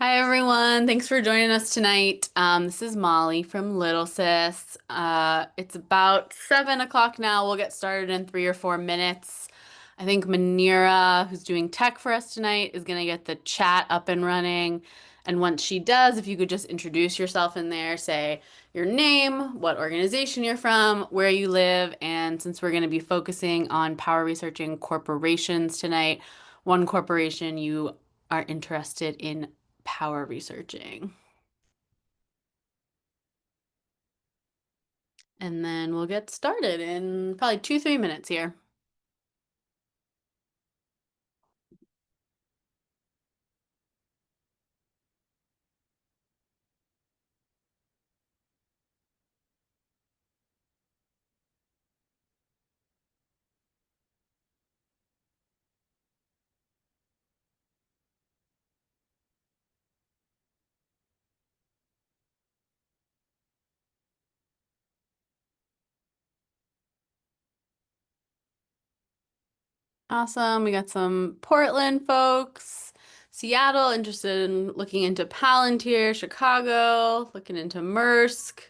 Hi everyone, thanks for joining us tonight. This is Molly from Little Sis. It's about 7 o'clock now. We'll get started in 3 or 4 minutes. I think Manira, who's doing tech for us tonight, is gonna get the chat up and running. And once she does, if you could just introduce yourself in there, say your name, what organization you're from, where you live, and since we're gonna be focusing on power researching corporations tonight, one corporation you are interested in power researching. And then we'll get started in probably 2, 3 minutes here. Awesome. We got some Portland folks, Seattle, interested in looking into Palantir, Chicago, looking into Maersk,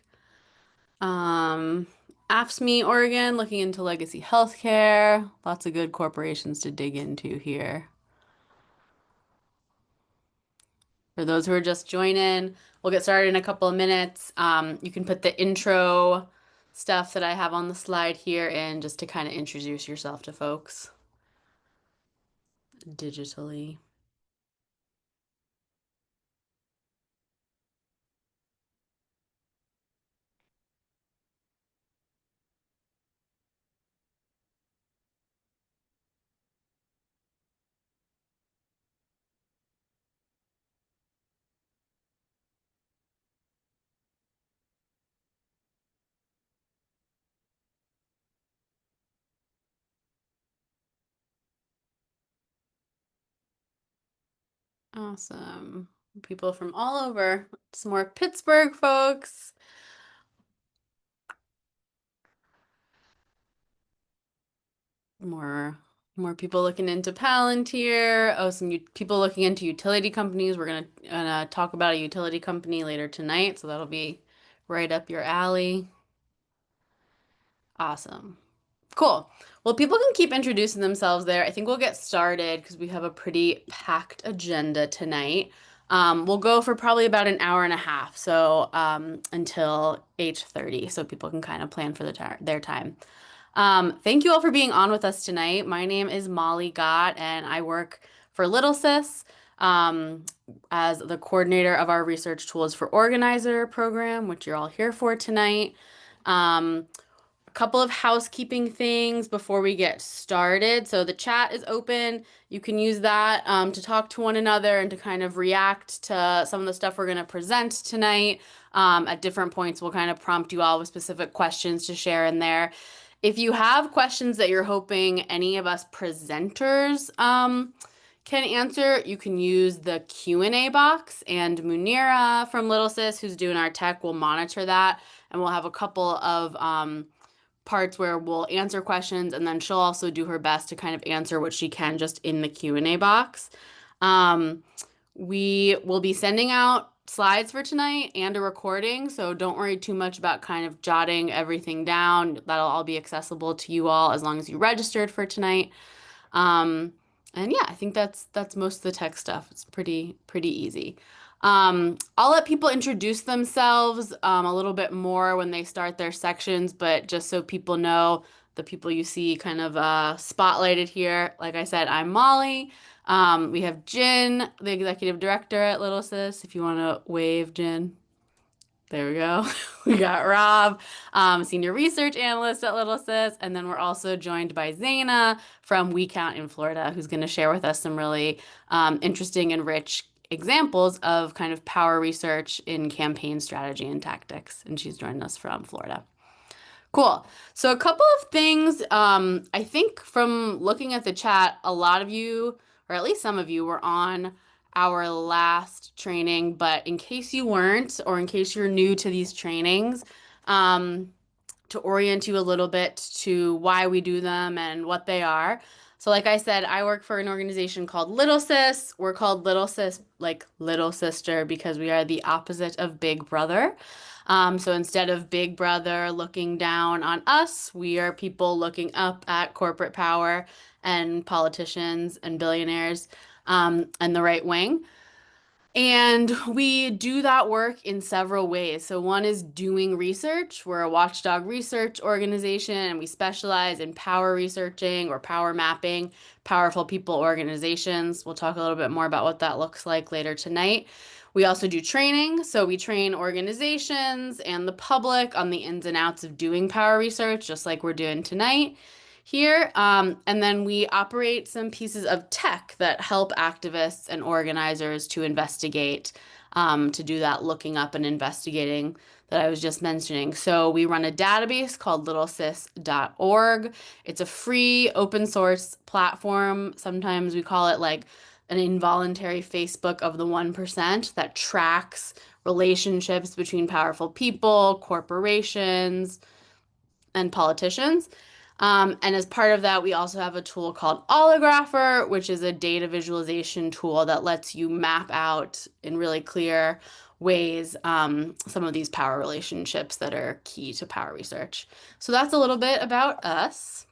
um, AFSCME, Oregon, looking into legacy healthcare. Lots of good corporations to dig into here. For those who are just joining, we'll get started in a couple of minutes. You can put the intro stuff that I have on the slide here in just to kind of introduce yourself to folks digitally. Awesome. People from all over. Some more Pittsburgh folks. More more people looking into Palantir. Oh, some people looking into utility companies. We're gonna talk about a utility company later tonight, so that'll be right up your alley. Awesome. Cool. Well, people can keep introducing themselves there. I think we'll get started because we have a pretty packed agenda tonight. We'll go for probably about an hour and a half, so until 8:30, so people can kind of plan for their time. Thank you all for being on with us tonight. My name is Molly Gott, and I work for Little Sis um, as the coordinator of our Research Tools for Organizer program, which you're all here for tonight. Um, a couple of housekeeping things before we get started. So the chat is open. You can use that to talk to one another and to kind of react to some of the stuff we're going to present tonight. At different points, we'll kind of prompt you all with specific questions to share in there. If you have questions that you're hoping any of us presenters can answer, you can use the Q&A box, and Munira from Little Sis, who's doing our tech, will monitor that, and we'll have a couple of parts where we'll answer questions, and then she'll also do her best to kind of answer what she can just in the Q&A box. Um, we will be sending out slides for tonight and a recording, so don't worry too much about kind of jotting everything down. That'll all be accessible to you all as long as you registered for tonight. Um, and yeah, I think that's most of the tech stuff. It's pretty easy. I'll let people introduce themselves a little bit more when they start their sections, but just so people know, the people you see kind of spotlighted here. Like I said, I'm Molly. We have Jen, the executive director at Little Sis. If you want to wave, Jen. There we go. We got Rob, senior research analyst at Little Sis, and then we're also joined by Zaina from We Count in Florida, who's going to share with us some really interesting and rich examples of kind of power research in campaign strategy and tactics. And she's joined us from Florida. Cool. So a couple of things, I think from looking at the chat, a lot of you, or at least some of you, were on our last training, but in case you weren't, or in case you're new to these trainings, to orient you a little bit to why we do them and what they are. So So like I said, I work for an organization called Little Sis. We're called Little Sis, like little sister, because we are the opposite of Big Brother. So instead of Big Brother looking down on us, we are people looking up at corporate power and politicians and billionaires, and the right wing. And we do that work in several ways. So, one is doing research. We're a watchdog research organization and we specialize in power researching or power mapping powerful people organizations. We'll talk a little bit more about what that looks like later tonight. We also do training. So, we train organizations and the public on the ins and outs of doing power research, just like we're doing tonight here. And then we operate some pieces of tech that help activists and organizers to investigate, to do that looking up and investigating that I was just mentioning. So we run a database called littlesis.org. It's a free open source platform. Sometimes we call it like an involuntary Facebook of the 1% that tracks relationships between powerful people, corporations, and politicians. And as part of that, we also have a tool called Oligrapher, which is a data visualization tool that lets you map out in really clear ways some of these power relationships that are key to power research. So that's a little bit about us.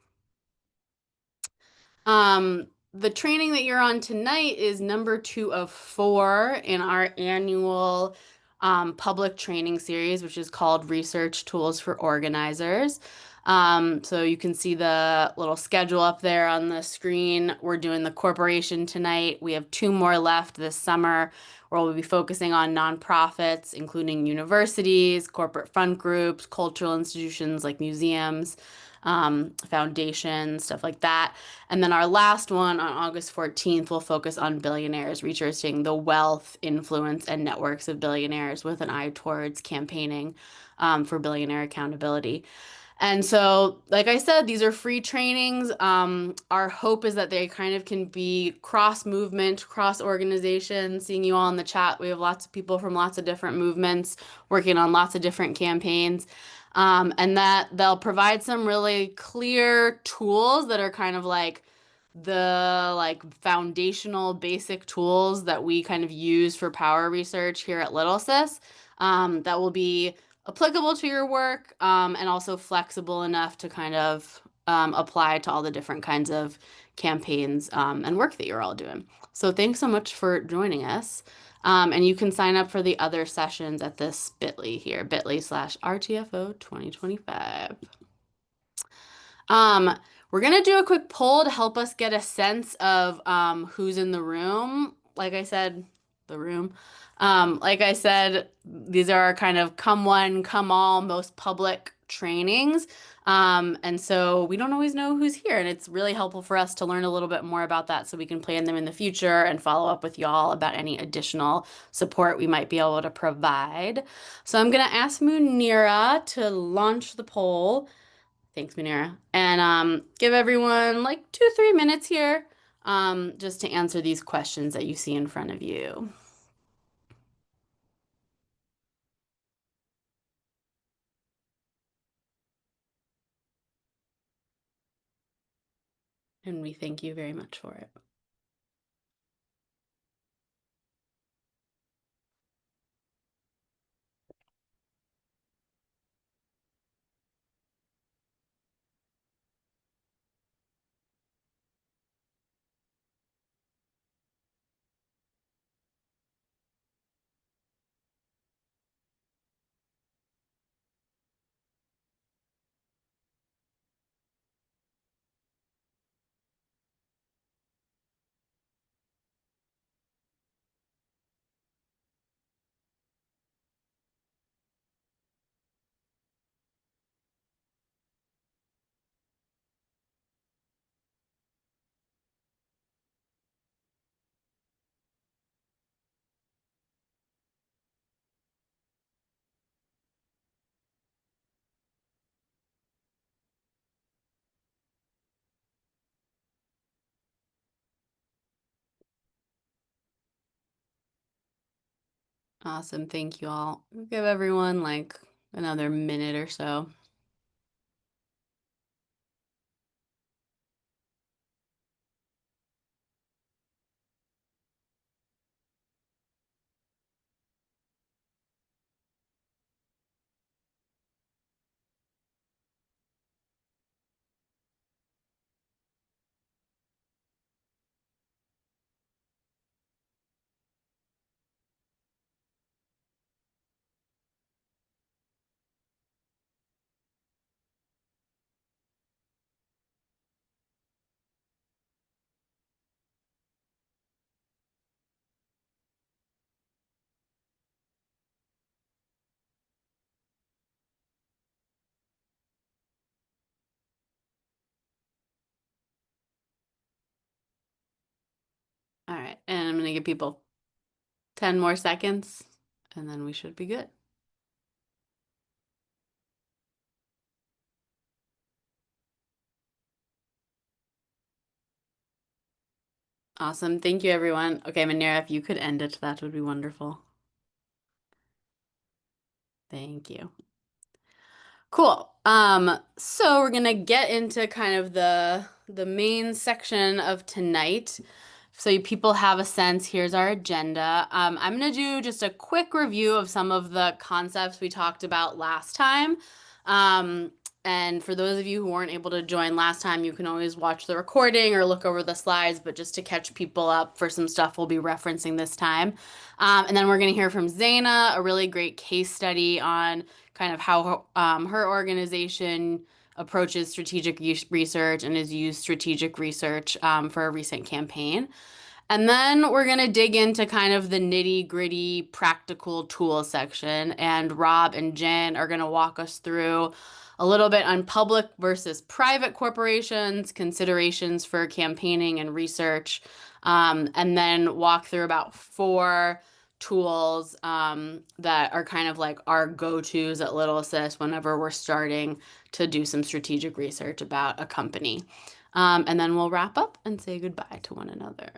The training that you're on tonight is number 2 of 4 in our annual public training series, which is called Research Tools for Organizers. So you can see the little schedule up there on the screen. We're doing the corporation tonight. We have 2 more left this summer where we'll be focusing on nonprofits, including universities, corporate fund groups, cultural institutions like museums, foundations, stuff like that. And then our last one on August 14th will focus on billionaires, researching the wealth, influence, and networks of billionaires with an eye towards campaigning for billionaire accountability. And so, like I said, these are free trainings. Our hope is that they kind of can be cross movement, cross organization. Seeing you all in the chat, we have lots of people from lots of different movements working on lots of different campaigns. And that they'll provide some really clear tools that are kind of like the foundational basic tools that we kind of use for power research here at Little Sis, that will be applicable to your work, and also flexible enough to kind of apply to all the different kinds of campaigns and work that you're all doing. So thanks so much for joining us. And you can sign up for the other sessions at this bit.ly here, bit.ly/RTFO 2025. Um, we're gonna do a quick poll to help us get a sense of who's in the room. Like I said, the room. Like I said, these are our kind of come one, come all, most public trainings. And so we don't always know who's here, and it's really helpful for us to learn a little bit more about that so we can plan them in the future and follow up with y'all about any additional support we might be able to provide. So I'm gonna ask Munira to launch the poll. Thanks, Munira. And give everyone like 2, 3 minutes here, just to answer these questions that you see in front of you. And we thank you very much for it. Awesome. Thank you all. We'll give everyone like another minute or so. All right, and I'm going to give people 10 more seconds, and then we should be good. Awesome. Thank you, everyone. Okay, Manera, if you could end it, that would be wonderful. Thank you. Cool. So we're gonna get into kind of the main section of tonight. So you people have a sense, here's our agenda. I'm gonna do just a quick review of some of the concepts we talked about last time. Um, and for those of you who weren't able to join last time, you can always watch the recording or look over the slides, but just to catch people up for some stuff we'll be referencing this time. And then we're gonna hear from Zaina, a really great case study on kind of how her organization approaches strategic research and has used strategic research for a recent campaign. And then we're going to dig into kind of the nitty gritty practical tool section. And Rob and Jen are going to walk us through a little bit on public versus private corporations, considerations for campaigning and research, and then walk through about four tools that are kind of like our go-tos at Little Assist whenever we're starting to do some strategic research about a company. And then we'll wrap up and say goodbye to one another.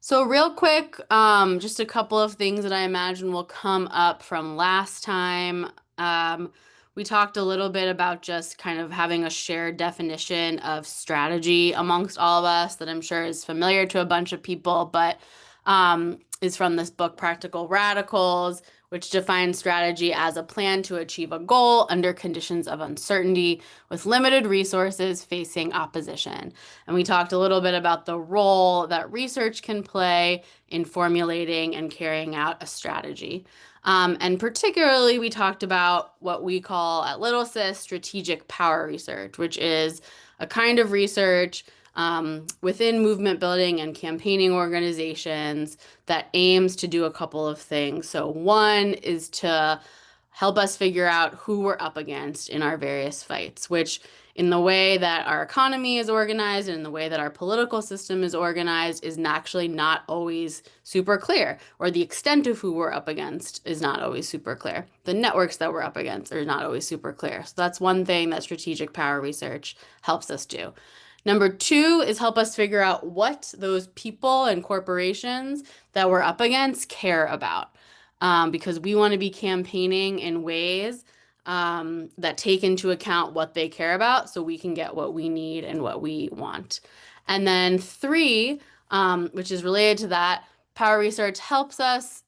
So real quick, just a couple of things that I imagine will come up from last time. We talked a little bit about just kind of having a shared definition of strategy amongst all of us that I'm sure is familiar to a bunch of people, but is from this book, Practical Radicals, which defines strategy as a plan to achieve a goal under conditions of uncertainty with limited resources facing opposition. And we talked a little bit about the role that research can play in formulating and carrying out a strategy. And particularly, we talked about what we call at Little Sis strategic power research, which is a kind of research within movement building and campaigning organizations that aims to do a couple of things. So, one is to help us figure out who we're up against in our various fights, which in the way that our economy is organized and in the way that our political system is organized is actually not always super clear, or the extent of who we're up against is not always super clear. The networks that we're up against are not always super clear. So that's one thing that strategic power research helps us do. Number two is help us figure out what those people and corporations that we're up against care about. Because we want to be campaigning in ways that take into account what they care about so we can get what we need and what we want. And then three, which is related to that, power research helps us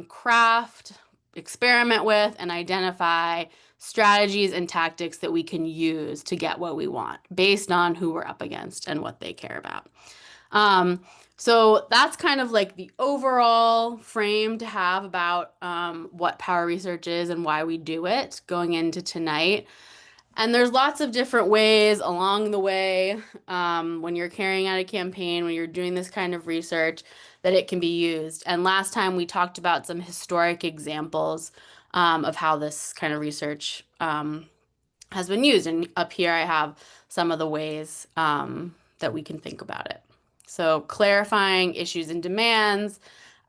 craft, experiment with, and identify strategies and tactics that we can use to get what we want based on who we're up against and what they care about. So that's kind of like the overall frame to have about what power research is and why we do it going into tonight. And there's lots of different ways along the way when you're carrying out a campaign, when you're doing this kind of research, that it can be used. And last time we talked about some historic examples of how this kind of research has been used. And up here I have some of the ways that we can think about it. So clarifying issues and demands,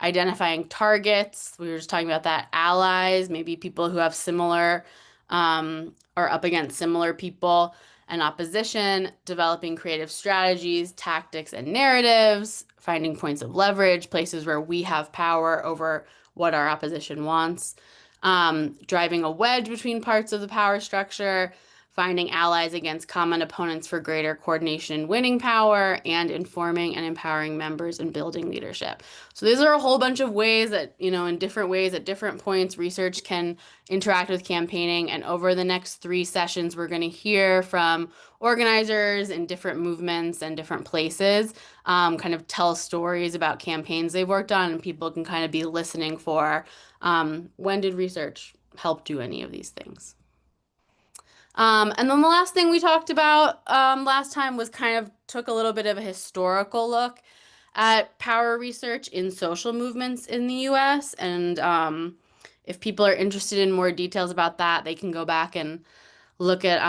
identifying targets. We were just talking about that. Allies, maybe people who have similar or up against similar people and opposition, developing creative strategies, tactics, and narratives, finding points of leverage, places where we have power over what our opposition wants, driving a wedge between parts of the power structure, finding allies against common opponents for greater coordination and winning power, and informing and empowering members and building leadership. So these are a whole bunch of ways that, in different ways at different points, research can interact with campaigning. And over the next 3 sessions, we're going to hear from organizers in different movements and different places, kind of tell stories about campaigns they've worked on, and people can kind of be listening for when did research help do any of these things. And then the last thing we talked about last time was kind of took a little bit of a historical look at power research in social movements in the US. And if people are interested in more details about that, they can go back and look at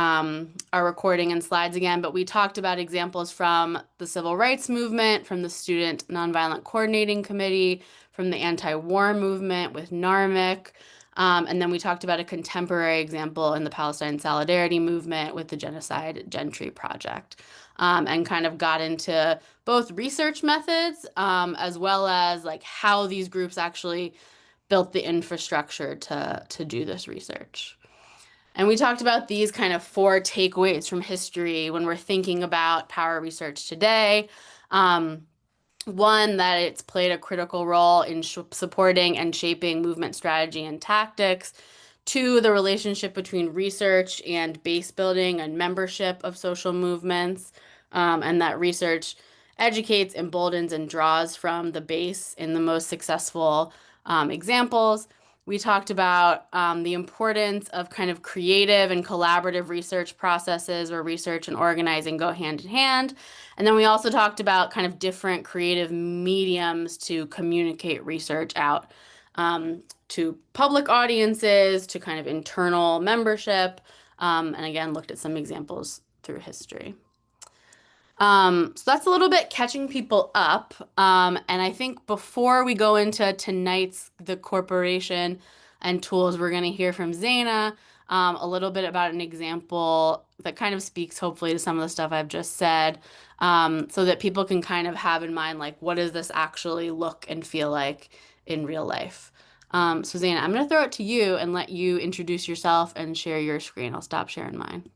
our recording and slides again, but we talked about examples from the civil rights movement, from the Student Nonviolent Coordinating Committee, from the anti-war movement with NARMIC, and then we talked about a contemporary example in the Palestine Solidarity Movement with the Genocide Gentry Project, and kind of got into both research methods as well as like how these groups actually built the infrastructure to do this research. And we talked about these kind of four takeaways from history when we're thinking about power research today. Um, One, that it's played a critical role in supporting and shaping movement strategy and tactics. Two, the relationship between research and base building and membership of social movements, and that research educates, emboldens, and draws from the base in the most successful examples. We talked about the importance of kind of creative and collaborative research processes where research and organizing go hand in hand. And then we also talked about kind of different creative mediums to communicate research out to public audiences, to kind of internal membership, and again, looked at some examples through history. So that's a little bit catching people up. And I think before we go into tonight's the corporation and tools, we're going to hear from Zaina a little bit about an example that kind of speaks hopefully to some of the stuff I've just said, so that people can kind of have in mind like what does this actually look and feel like in real life. So Zaina, I'm going to throw it to you and let you introduce yourself and share your screen. I'll stop sharing mine.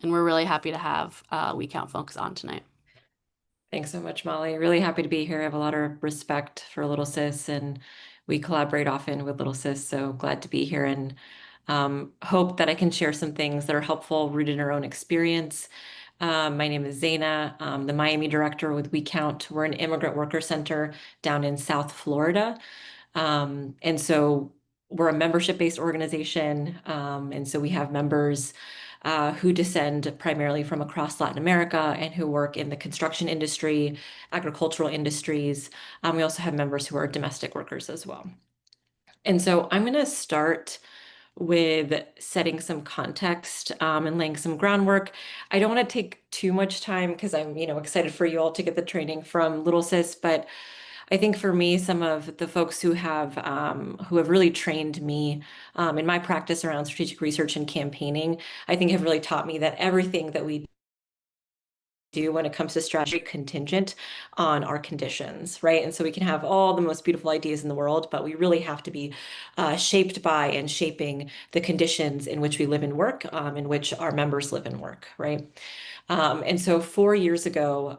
And we're really happy to have We Count folks on tonight. Thanks so much, Molly. Really happy to be here. I have a lot of respect for Little Sis, and we collaborate often with Little Sis. So glad to be here and hope that I can share some things that are helpful, rooted in our own experience. My name is Zaina. I'm the Miami director with We Count. We're an immigrant worker center down in South Florida. And so we're a membership-based organization. And so we have members who descend primarily from across Latin America and who work in the construction industry, agricultural industries. We also have members who are domestic workers as well. And so I'm going to start with setting some context and laying some groundwork. I don't want to take too much time because I'm, excited for you all to get the training from Little Sis, but I think for me, some of the folks who have really trained me in my practice around strategic research and campaigning, I think have really taught me that everything that we do when it comes to strategy contingent on our conditions, right? And so we can have all the most beautiful ideas in the world, but we really have to be shaped by and shaping the conditions in which we live and work, in which our members live and work, right? And so 4 years ago,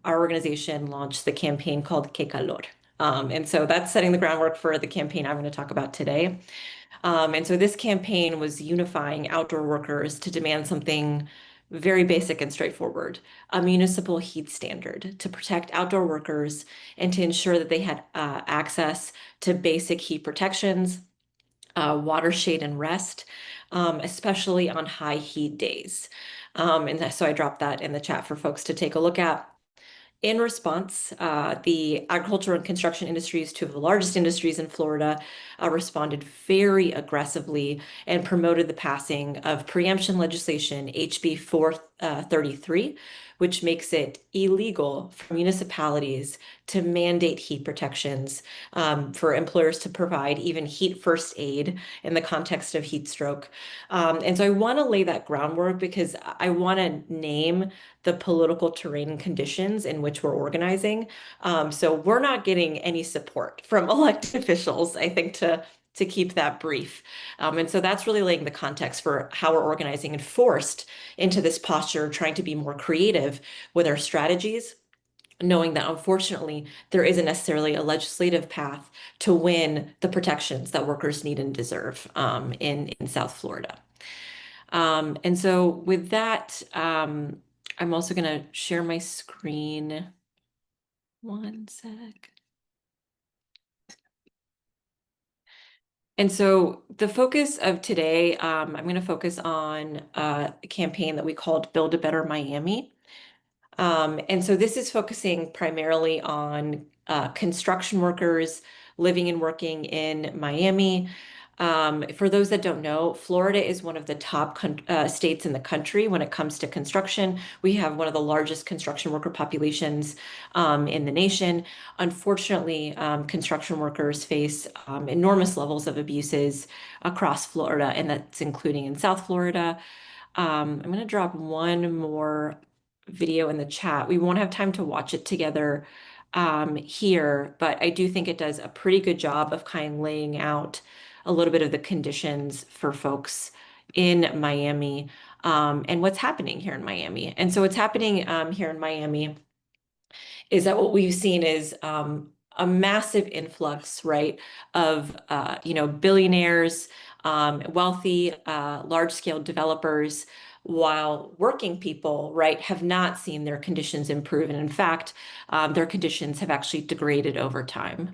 our organization launched the campaign called Que Calor. And so that's setting the groundwork for the campaign I'm going to talk about today. And so this campaign was unifying outdoor workers to demand something very basic and straightforward, a municipal heat standard to protect outdoor workers and to ensure that they had access to basic heat protections, water, shade, and rest, especially on high heat days. And so I dropped that in the chat for folks to take a look at. In response, the agriculture and construction industries, two of the largest industries in Florida, responded very aggressively and promoted the passing of preemption legislation, HB 433, which makes it illegal for municipalities to mandate heat protections, for employers to provide even heat first aid in the context of heat stroke. And so I want to lay that groundwork because I want to name the political terrain and conditions in which we're organizing. So we're not getting any support from elected officials, I think, to keep that brief. And so that's really laying the context for how we're organizing and forced into this posture, trying to be more creative with our strategies, knowing that unfortunately there isn't necessarily a legislative path to win the protections that workers need and deserve in South Florida. And so with that, I'm also going to share my screen. One sec. And so the focus of today, I'm going to focus on a campaign that we called Build a Better Miami. And so this is focusing primarily on construction workers living and working in Miami. For those that don't know, Florida is one of the top states in the country when it comes to construction. We have one of the largest construction worker populations in the nation. Unfortunately, construction workers face enormous levels of abuses across Florida, and that's including in South Florida. I'm going to drop one more video in the chat. We won't have time to watch it together here, but I do think it does a pretty good job of kind of laying out a little bit of the conditions for folks in Miami and what's happening here in Miami. And so what's happening here in Miami is that what we've seen is a massive influx, right, of billionaires, wealthy, large-scale developers, while working people, right, have not seen their conditions improve, and in fact, their conditions have actually degraded over time.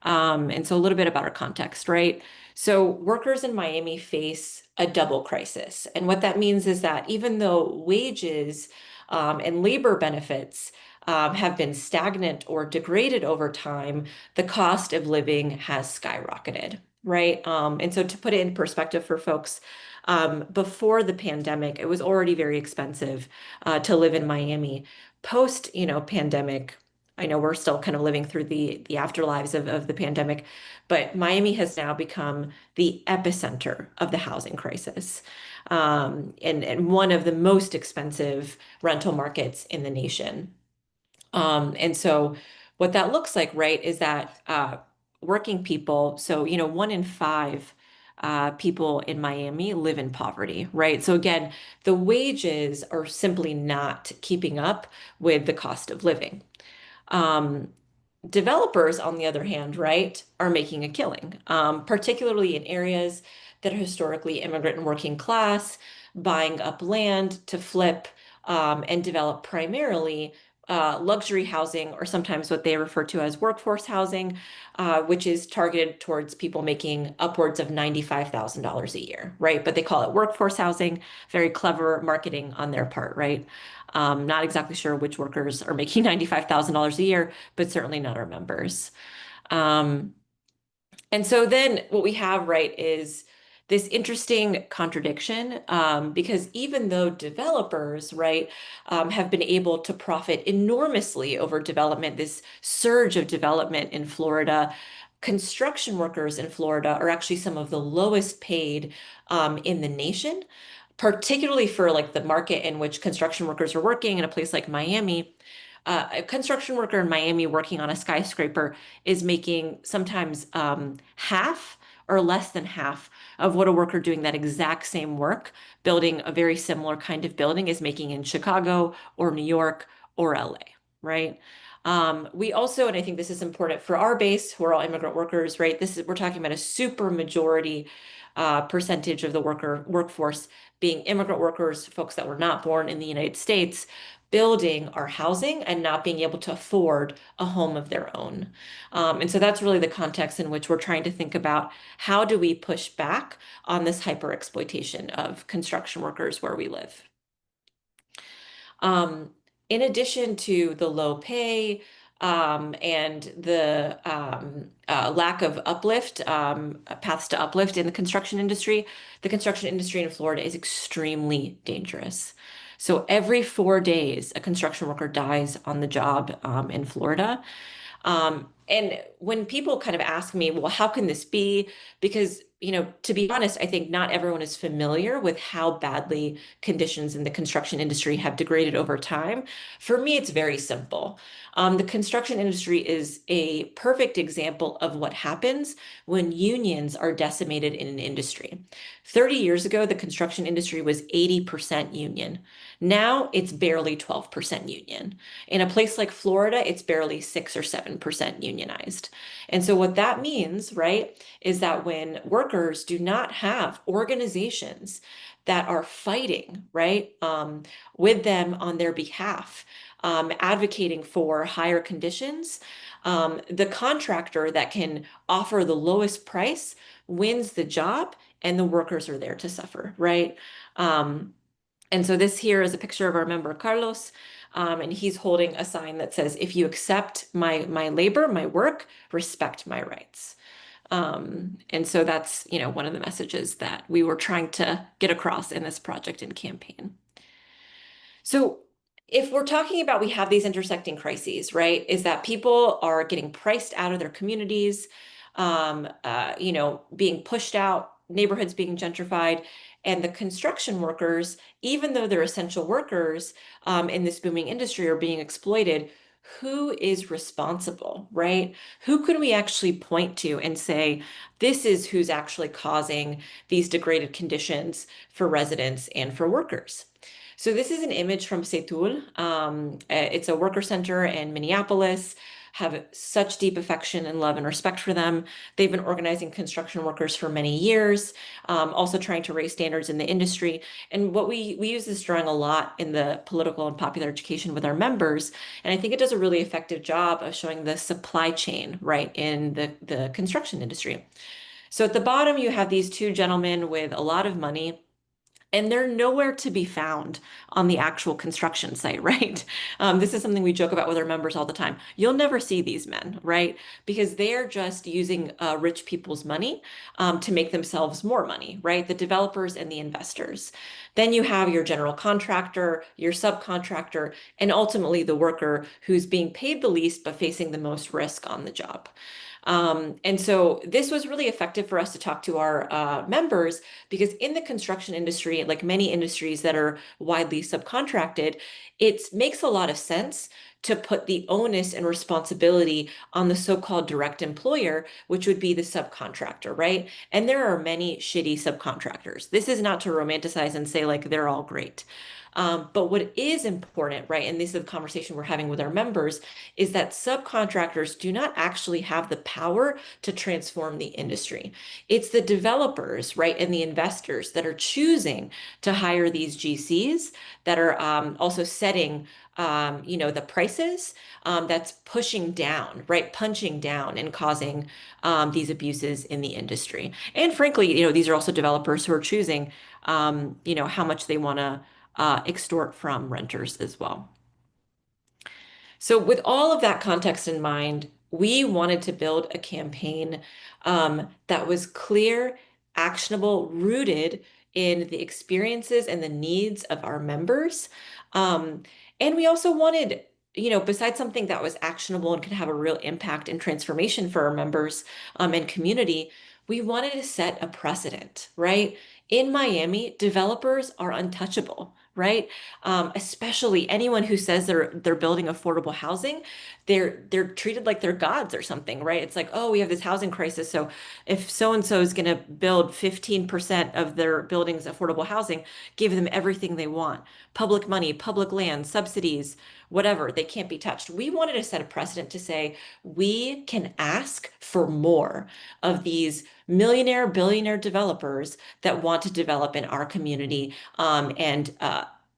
And so a little bit about our context, right? So workers in Miami face a double crisis. And what that means is that even though wages and labor benefits have been stagnant or degraded over time, the cost of living has skyrocketed, right? And so to put it in perspective for folks, before the pandemic, it was already very expensive to live in Miami. Post, pandemic, I know we're still kind of living through the afterlives of the pandemic, but Miami has now become the epicenter of the housing crisis, and one of the most expensive rental markets in the nation. And so what that looks like, right, is that working people, so, 1 in 5 people in Miami live in poverty, right? So again, the wages are simply not keeping up with the cost of living. Um, Developers, on the other hand, right, are making a killing, particularly in areas that are historically immigrant and working class, buying up land to flip and develop primarily luxury housing, or sometimes what they refer to as workforce housing, which is targeted towards people making upwards of $95,000 a year, right? But they call it workforce housing. Very clever marketing on their part, right? Not exactly sure which workers are making $95,000 a year, but certainly not our members. Um, and so then what we have, right, is this interesting contradiction, because even though developers, right, have been able to profit enormously over development, this surge of development in Florida, construction workers in Florida are actually some of the lowest paid in the nation, particularly for like the market in which construction workers are working in a place like Miami. A construction worker in Miami working on a skyscraper is making sometimes half or less than half of what a worker doing that exact same work, building a very similar kind of building, is making in Chicago or New York or LA, right? We also, and I think this is important for our base, who are all immigrant workers, right? We're talking about a super majority percentage of the workforce being immigrant workers, folks that were not born in the United States, building our housing and not being able to afford a home of their own. And so that's really the context in which we're trying to think about how do we push back on this hyper exploitation of construction workers where we live. Um, in addition to the low pay and the lack of uplift, paths to uplift in the construction industry in Florida is extremely dangerous. So every 4 days, a construction worker dies on the job in Florida. And when people kind of ask me, well, how can this be? Because, to be honest, I think not everyone is familiar with how badly conditions in the construction industry have degraded over time. For me, it's very simple. The construction industry is a perfect example of what happens when unions are decimated in an industry. 30 years ago, the construction industry was 80% union. Now it's barely 12% union. In a place like Florida, it's barely 6 or 7% unionized. And so what that means, right, is that when workers do not have organizations that are fighting, right, with them on their behalf, advocating for higher conditions, the contractor that can offer the lowest price wins the job, and the workers are there to suffer, right? And so this here is a picture of our member Carlos, and he's holding a sign that says, "If you accept my labor, my work, respect my rights." And so that's, one of the messages that we were trying to get across in this project and campaign. So if we're talking about we have these intersecting crises, right, is that people are getting priced out of their communities, being pushed out, neighborhoods being gentrified, and the construction workers, even though they're essential workers in this booming industry, are being exploited. Who is responsible, right? Who can we actually point to and say, this is who's actually causing these degraded conditions for residents and for workers? So this is an image from Setul. It's a worker center in Minneapolis. Have such deep affection and love and respect for them. They've been organizing construction workers for many years, also trying to raise standards in the industry. And what we use this drawing a lot in the political and popular education with our members. And I think it does a really effective job of showing the supply chain, right, in the construction industry. So at the bottom, you have these two gentlemen with a lot of money, and they're nowhere to be found on the actual construction site, right? This is something we joke about with our members all the time. You'll never see these men, right? Because they're just using rich people's money to make themselves more money, right? The developers and the investors. Then you have your general contractor, your subcontractor, and ultimately the worker who's being paid the least but facing the most risk on the job. And so this was really effective for us to talk to our members because in the construction industry, like many industries that are widely subcontracted, it makes a lot of sense to put the onus and responsibility on the so-called direct employer, which would be the subcontractor, right? And there are many shitty subcontractors. This is not to romanticize and say like they're all great. But what is important, right, and this is the conversation we're having with our members, is that subcontractors do not actually have the power to transform the industry. It's the developers, right, and the investors that are choosing to hire these GCs that are also setting the prices that's pushing down, right, punching down and causing these abuses in the industry. And frankly, these are also developers who are choosing, how much they want to extort from renters as well. So, with all of that context in mind, we wanted to build a campaign that was clear, actionable, rooted in the experiences and the needs of our members. And we also wanted, besides something that was actionable and could have a real impact and transformation for our members and community, we wanted to set a precedent, right? In Miami, developers are untouchable, right? Especially anyone who says they're building affordable housing, they're treated like they're gods or something, right? It's like, oh, we have this housing crisis, so if so and so is going to build 15% of their buildings affordable housing, give them everything they want, public money, public land, subsidies, whatever, they can't be touched. We wanted to set a precedent to say we can ask for more of these millionaire, billionaire developers that want to develop in our community and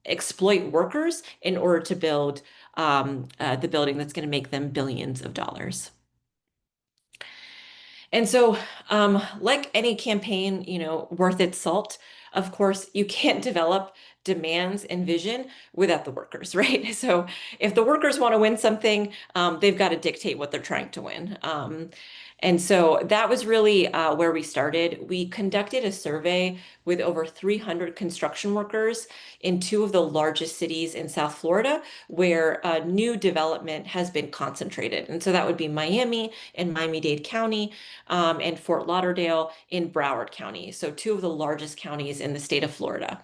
exploit workers in order to build the building that's going to make them billions of dollars. And so, like any campaign, worth its salt, of course, you can't develop demands and vision without the workers, right? So if the workers want to win something, they've got to dictate what they're trying to win. And so that was really where we started. We conducted a survey with over 300 construction workers in two of the largest cities in South Florida where new development has been concentrated. And so that would be Miami and Miami-Dade County and Fort Lauderdale in Broward County. So two of the largest counties in the state of Florida.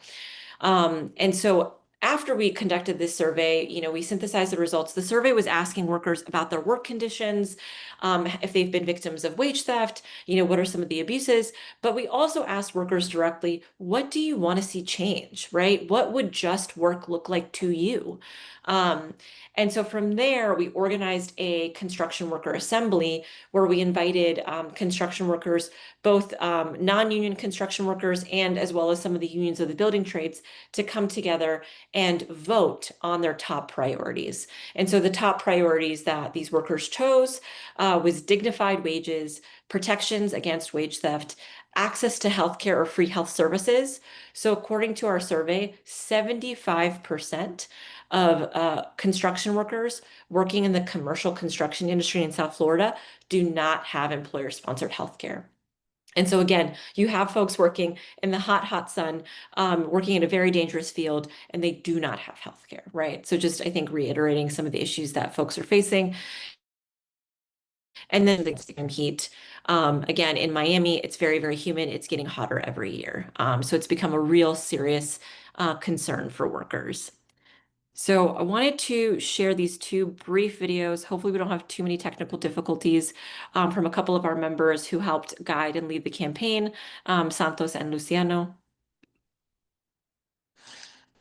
And so after we conducted this survey, we synthesized the results. The survey was asking workers about their work conditions, if they've been victims of wage theft, what are some of the abuses? But we also asked workers directly, what do you want to see change, right? What would just work look like to you? Um, and so from there, we organized a construction worker assembly where we invited construction workers, both non-union construction workers and as well as some of the unions of the building trades, to come together and vote on their top priorities. And so the top priorities that these workers chose was dignified wages, protections against wage theft, access to healthcare or free health services. So according to our survey, 75% of construction workers working in the commercial construction industry in South Florida do not have employer-sponsored healthcare. And so again, you have folks working in the hot, hot sun, working in a very dangerous field, and they do not have healthcare, right? So just, I think, reiterating some of the issues that folks are facing. And then the extreme heat. Again, in Miami, it's very, very humid. It's getting hotter every year. So it's become a real serious concern for workers. So I wanted to share these two brief videos. Hopefully we don't have too many technical difficulties from a couple of our members who helped guide and lead the campaign, Santos and Luciano.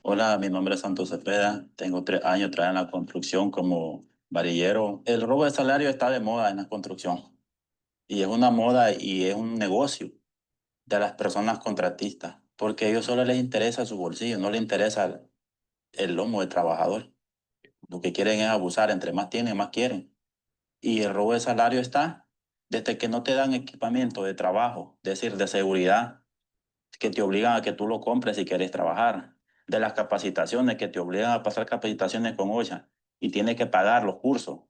Hola, mi nombre es Santos Cepeda. Tengo 3 años trabajando en la construcción como varillero. El robo de salario está de moda en la construcción y es una moda y es un negocio de las personas contratistas porque a ellos solo les interesa su bolsillo, no les interesa el lomo del trabajador. Lo que quieren es abusar, entre más tienen, más quieren. Y el robo de salario está desde que no te dan equipamiento de trabajo, es decir, de seguridad, que te obligan a que tú lo compres si quieres trabajar, de las capacitaciones que te obligan a pasar capacitaciones con OSHA y tienes que pagar los cursos,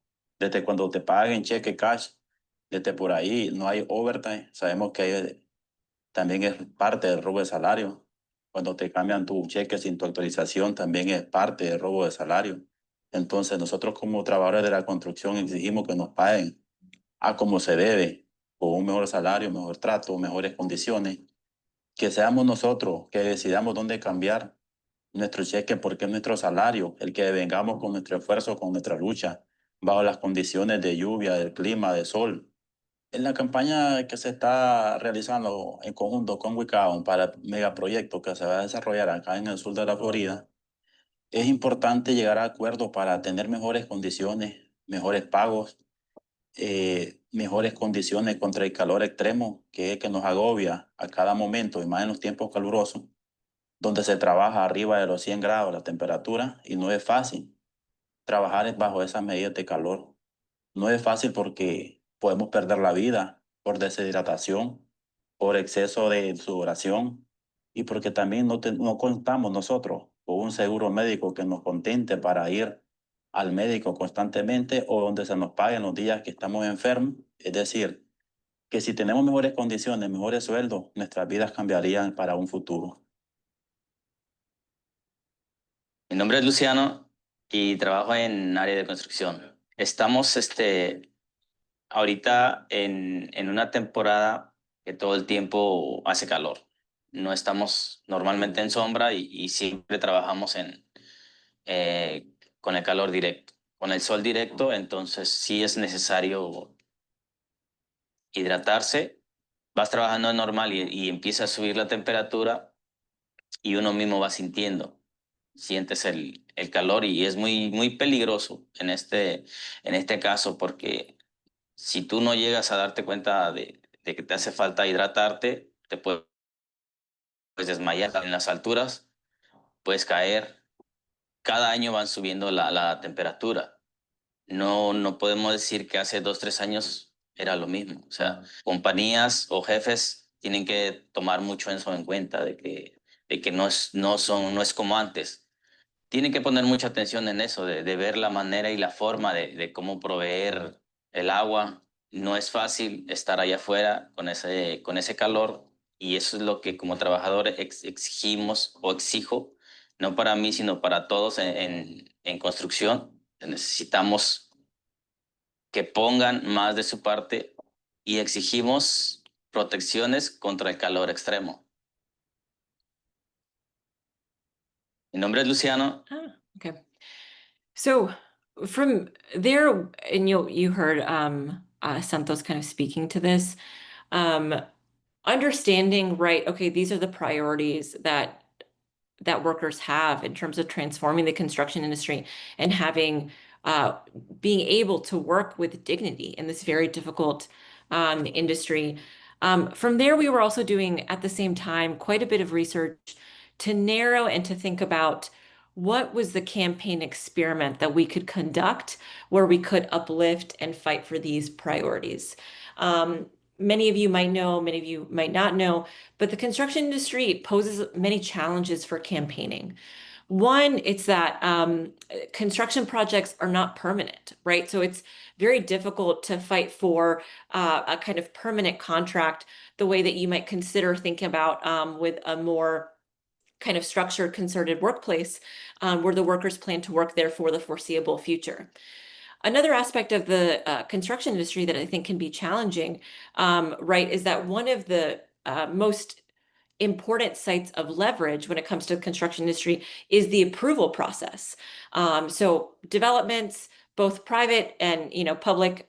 desde cuando te paguen cheque cash, desde por ahí no hay overtime, sabemos que también es parte del robo de salario, cuando te cambian tu cheque sin tu autorización también es parte del robo de salario. Entonces nosotros como trabajadores de la construcción exigimos que nos paguen a como se debe, con un mejor salario, mejor trato, mejores condiciones, que seamos nosotros que decidamos dónde cambiar nuestro cheque porque es nuestro salario, el que vengamos con nuestro esfuerzo, con nuestra lucha, bajo las condiciones de lluvia, del clima, de sol. En la campaña que se está realizando en conjunto con Wicao para el megaproyecto que se va a desarrollar acá en el sur de la Florida, es importante llegar a acuerdos para tener mejores condiciones, mejores pagos, mejores condiciones contra el calor extremo que nos agobia a cada momento y más en los tiempos calurosos donde se trabaja arriba de los 100 grados la temperatura y no es fácil trabajar bajo esas medidas de calor. No es fácil porque podemos perder la vida por deshidratación, por exceso de sudoración y porque también no contamos nosotros con un seguro médico que nos contente para ir al médico constantemente o donde se nos paguen los días que estamos enfermos. Es decir, que si tenemos mejores condiciones, mejores sueldos, nuestras vidas cambiarían para un futuro. Mi nombre es Luciano y trabajo en área de construcción. Estamos ahorita en una temporada que todo el tiempo hace calor. No estamos normalmente en sombra y siempre trabajamos con el calor directo. Con el sol directo, entonces sí es necesario hidratarse. Vas trabajando de normal y empieza a subir la temperatura y uno mismo va sintiendo. Sientes el calor y es muy, muy peligroso en este caso porque si tú no llegas a darte cuenta de que te hace falta hidratarte, te puedes desmayar en las alturas, puedes caer. Cada año van subiendo la temperatura. No podemos decir que hace 2, 3 años era lo mismo. O sea, compañías o jefes tienen que tomar mucho eso en cuenta de que no es como antes. Tienen que poner mucha atención en eso, de ver la manera y la forma de cómo proveer el agua. No es fácil estar allá afuera con ese calor y eso es lo que como trabajador exigimos o exijo, no para mí, sino para todos en construcción. Necesitamos que pongan más de su parte y exigimos protecciones contra el calor extremo. Mi nombre es Luciano. Okay. So from there, and you heard Santos kind of speaking to this, um, understanding, right? Okay, these are the priorities that workers have in terms of transforming the construction industry and having being able to work with dignity in this very difficult industry. From there, we were also doing at the same time quite a bit of research to narrow and to think about what was the campaign experiment that we could conduct where we could uplift and fight for these priorities. Many of you might know, many of you might not know, but the construction industry poses many challenges for campaigning. One, it's that construction projects are not permanent, right? So it's very difficult to fight for a kind of permanent contract the way that you might consider thinking about with a more kind of structured, concerted workplace where the workers plan to work there for the foreseeable future. Another aspect of the construction industry that I think can be challenging, right, is that one of the most important sites of leverage when it comes to the construction industry is the approval process. So developments, both private and public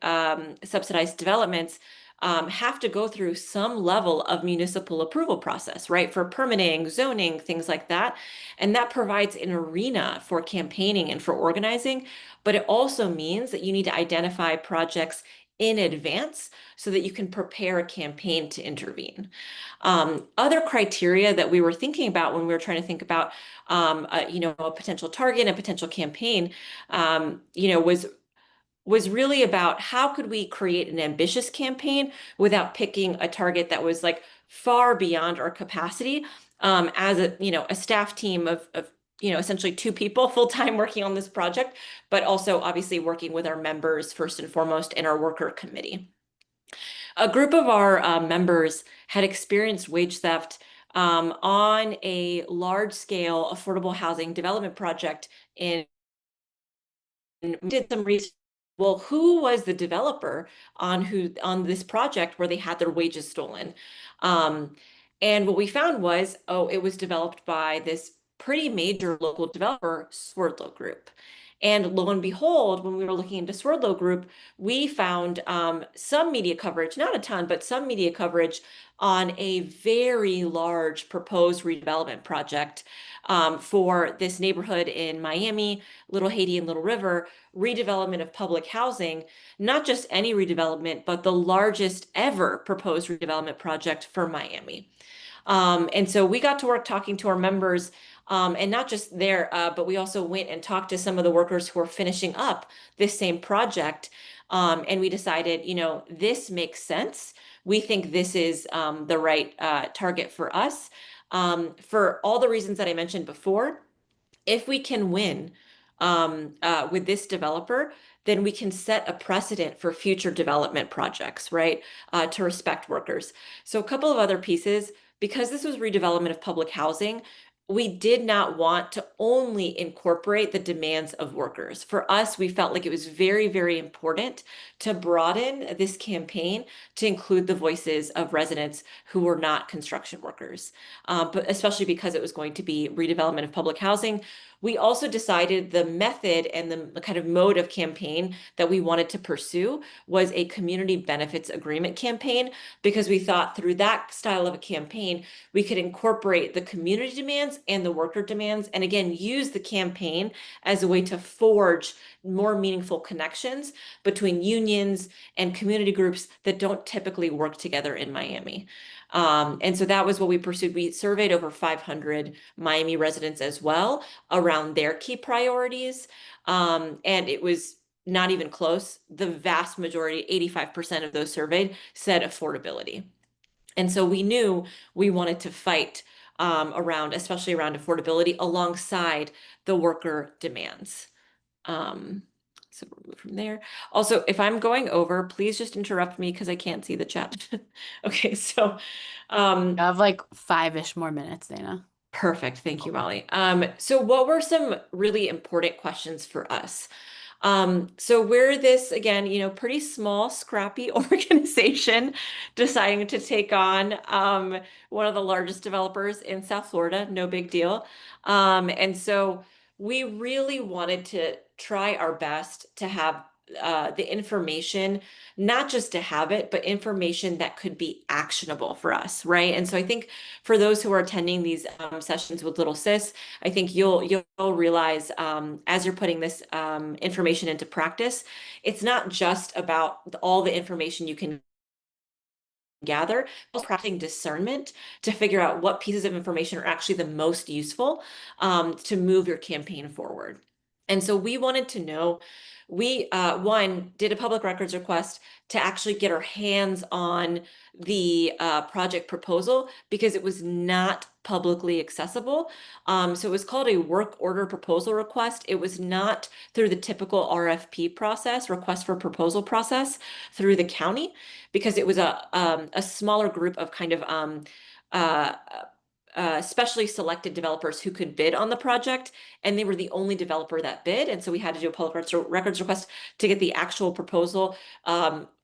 subsidized developments, have to go through some level of municipal approval process, right? For permitting, zoning, things like that. And that provides an arena for campaigning and for organizing, but it also means that you need to identify projects in advance so that you can prepare a campaign to intervene. Other criteria that we were thinking about when we were trying to think about, a potential target, a potential campaign, was really about how could we create an ambitious campaign without picking a target that was like far beyond our capacity as a staff team of essentially two people full-time working on this project, but also obviously working with our members first and foremost and our worker committee. A group of our members had experienced wage theft on a large-scale affordable housing development project in did some research. Well, who was the developer on this project where they had their wages stolen? And what we found was, it was developed by this pretty major local developer, Swerdlow Group. And lo and behold, when we were looking into Swerdlow Group, we found some media coverage, not a ton, but some media coverage on a very large proposed redevelopment project for this neighborhood in Miami, Little Haiti and Little River, redevelopment of public housing, not just any redevelopment, but the largest ever proposed redevelopment project for Miami. And so we got to work talking to our members, and not just there, but we also went and talked to some of the workers who are finishing up this same project. And we decided, this makes sense. We think this is the right target for us. For all the reasons that I mentioned before, if we can win with this developer, then we can set a precedent for future development projects, right? To respect workers. So a couple of other pieces, because this was redevelopment of public housing, we did not want to only incorporate the demands of workers. For us, we felt like it was very, very important to broaden this campaign to include the voices of residents who were not construction workers, but especially because it was going to be redevelopment of public housing. We also decided the method and the kind of mode of campaign that we wanted to pursue was a community benefits agreement campaign, because we thought through that style of a campaign, we could incorporate the community demands and the worker demands, and again, use the campaign as a way to forge more meaningful connections between unions and community groups that don't typically work together in Miami. And so that was what we pursued. We surveyed over 500 Miami residents as well around their key priorities. And it was not even close. The vast majority, 85% of those surveyed, said affordability. And so we knew we wanted to fight especially around affordability alongside the worker demands. So we'll move from there. Also, if I'm going over, please just interrupt me because I can't see the chat. Okay, so I have like 5-ish more minutes, Dana. perfect. Thank you, Molly. So what were some really important questions for us? So we're this, again, pretty small, scrappy organization deciding to take on one of the largest developers in South Florida, no big deal. And so we really wanted to try our best to have the information, not just to have it, but information that could be actionable for us, right? And so I think for those who are attending these sessions with Little Sis, I think you'll realize as you're putting this information into practice, it's not just about all the information you can gather, but practicing discernment to figure out what pieces of information are actually the most useful to move your campaign forward. And so we wanted to know we one did a public records request to actually get our hands on the project proposal because it was not publicly accessible. So it was called a work order proposal request. It was not through the typical RFP process, request for proposal process, through the county, because it was a smaller group of kind of uh, specially selected developers who could bid on the project, and they were the only developer that bid. And so we had to do a public records request to get the actual proposal,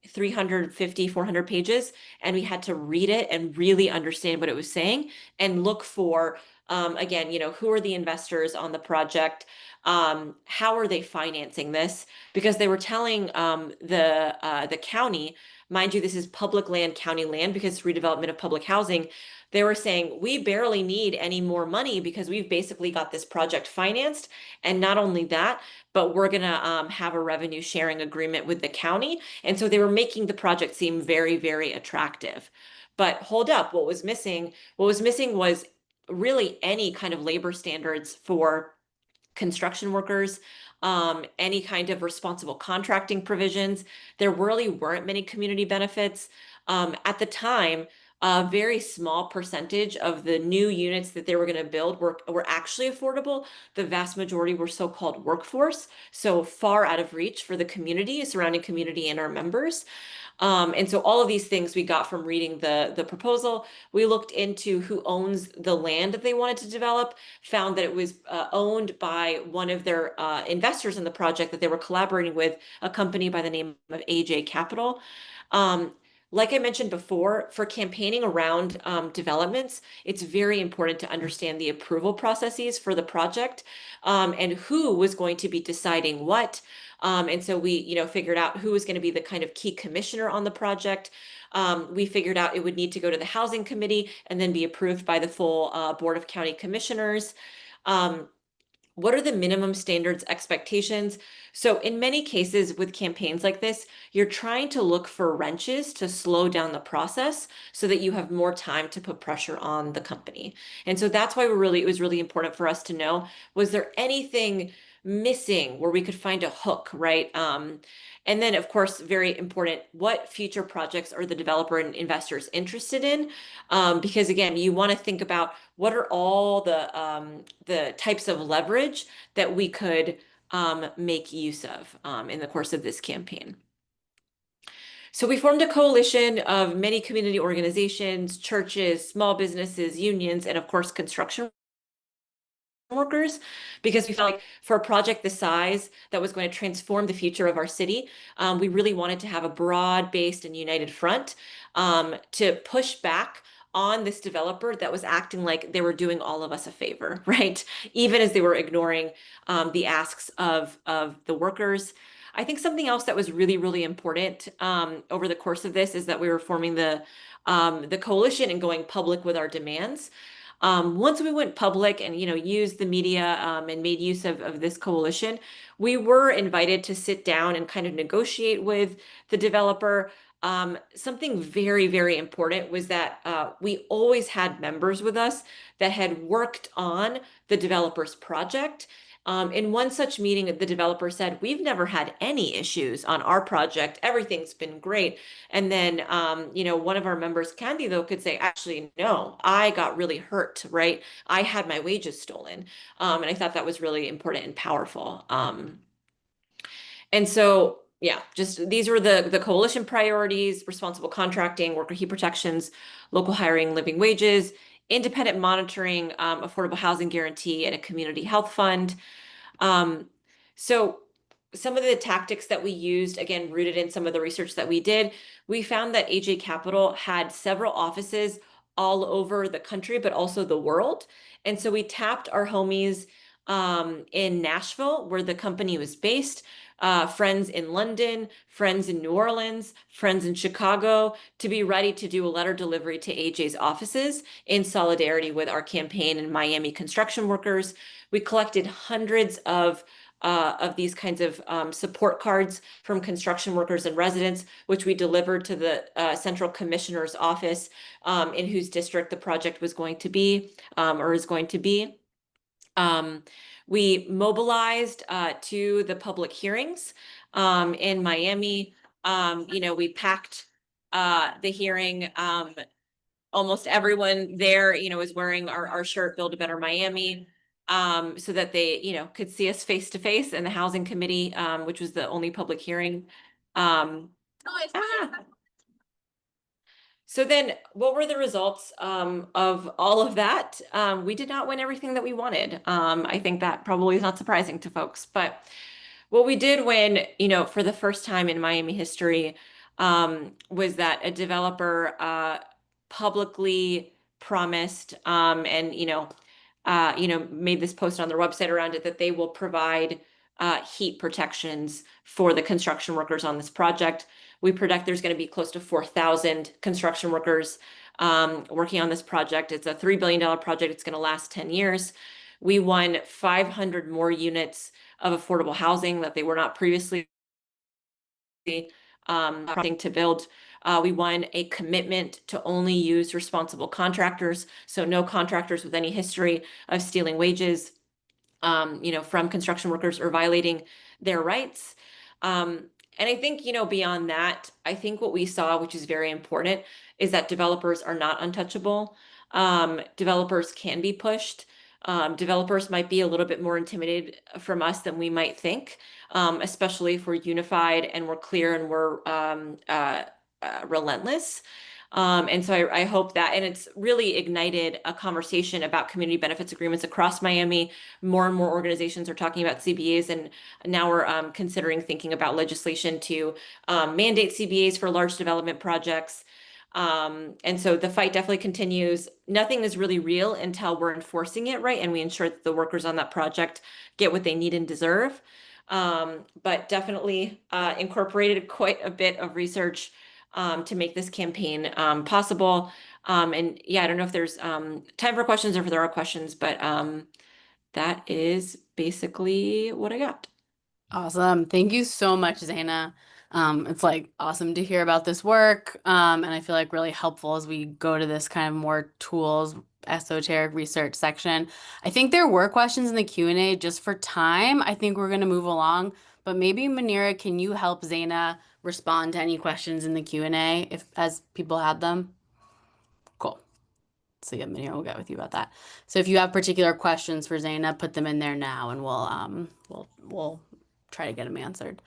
350, 400 pages, and we had to read it and really understand what it was saying and look for, again, who are the investors on the project? How are they financing this? Because they were telling the county, mind you, this is public land, county land, because it's redevelopment of public housing. They were saying, we barely need any more money because we've basically got this project financed. And not only that, but we're going to have a revenue sharing agreement with the county. And so they were making the project seem very, very attractive. But hold up, what was missing? What was missing was really any kind of labor standards for construction workers, any kind of responsible contracting provisions. There really weren't many community benefits. At the time, a very small percentage of the new units that they were going to build were actually affordable. The vast majority were so-called workforce, so far out of reach for the community, surrounding community, and our members. And so all of these things we got from reading the proposal. We looked into who owns the land that they wanted to develop, found that it was owned by one of their investors in the project that they were collaborating with, a company by the name of AJ Capital. Like I mentioned before, for campaigning around developments, it's very important to understand the approval processes for the project, and who was going to be deciding what. And so we, figured out who was going to be the kind of key commissioner on the project. We figured out it would need to go to the housing committee and then be approved by the full board of county commissioners. What are the minimum standards expectations? So in many cases with campaigns like this, you're trying to look for wrenches to slow down the process so that you have more time to put pressure on the company. And so that's why it was really important for us to know, was there anything missing where we could find a hook, right? And then, of course, very important, what future projects are the developer and investors interested in? Because again, you want to think about what are all the types of leverage that we could make use of in the course of this campaign. So we formed a coalition of many community organizations, churches, small businesses, unions, and of course, construction workers, because we felt like for a project this size that was going to transform the future of our city, we really wanted to have a broad-based and united front to push back on this developer that was acting like they were doing all of us a favor, right? Even as they were ignoring the asks of the workers. I think something else that was really, really important over the course of this is that we were forming the coalition and going public with our demands. Once we went public and used the media and made use of this coalition, we were invited to sit down and kind of negotiate with the developer. Something very, very important was that we always had members with us that had worked on the developer's project. In one such meeting, the developer said, we've never had any issues on our project. Everything's been great. And then, one of our members, Candy, though, could say, actually, no, I got really hurt, right? I had my wages stolen. And I thought that was really important and powerful. And so, yeah, just these were the coalition priorities: responsible contracting, worker heat protections, local hiring, living wages, independent monitoring, affordable housing guarantee, and a community health fund. So some of the tactics that we used, again, rooted in some of the research that we did, we found that AJ Capital had several offices all over the country, but also the world. And so we tapped our homies in Nashville, where the company was based, friends in London, friends in New Orleans, friends in Chicago, to be ready to do a letter delivery to AJ's offices in solidarity with our campaign and Miami construction workers. We collected hundreds of these kinds of support cards from construction workers and residents, which we delivered to the Central Commissioner's office, in whose district the project was going to be, or is going to be. We mobilized to the public hearings. in Miami. We packed the hearing. Almost everyone there, is wearing our shirt, Build a Better Miami, so that they, could see us face to face in the Housing Committee, which was the only public hearing. So then what were the results of all of that? We did not win everything that we wanted. I think that probably is not surprising to folks, but what we did win, for the first time in Miami history, was that a developer publicly promised and made this post on their website around it that they will provide heat protections for the construction workers on this project. We predict there's going to be close to 4,000 construction workers working on this project. It's a $3 billion project. It's going to last 10 years. We won 500 more units of affordable housing that they were not previously to build. We won a commitment to only use responsible contractors, so no contractors with any history of stealing wages, from construction workers or violating their rights. And I think, beyond that, I think what we saw, which is very important, is that developers are not untouchable. Developers can be pushed. Developers might be a little bit more intimidated from us than we might think, especially if we're unified and we're clear and we're relentless. And so I hope that, and it's really ignited a conversation about community benefits agreements across Miami. More and more organizations are talking about CBAs, and now we're considering thinking about legislation to mandate CBAs for large development projects. And so the fight definitely continues. Nothing is really real until we're enforcing it, right? And we ensure that the workers on that project get what they need and deserve. But definitely incorporated quite a bit of research to make this campaign possible. And yeah, I don't know if there's time for questions or if there are questions, but that is basically what I got. Awesome. Thank you so much, Zaina. It's like awesome to hear about this work. And I feel like really helpful as we go to this kind of more tools, esoteric research section. I think there were questions in the Q&A. Just for time, I think we're going to move along. But maybe Manira, can you help Zaina respond to any questions in the Q&A if as people had them? Cool. So yeah, Manira will get with you about that. So if you have particular questions for Zaina, put them in there now, and we'll try to get them answered.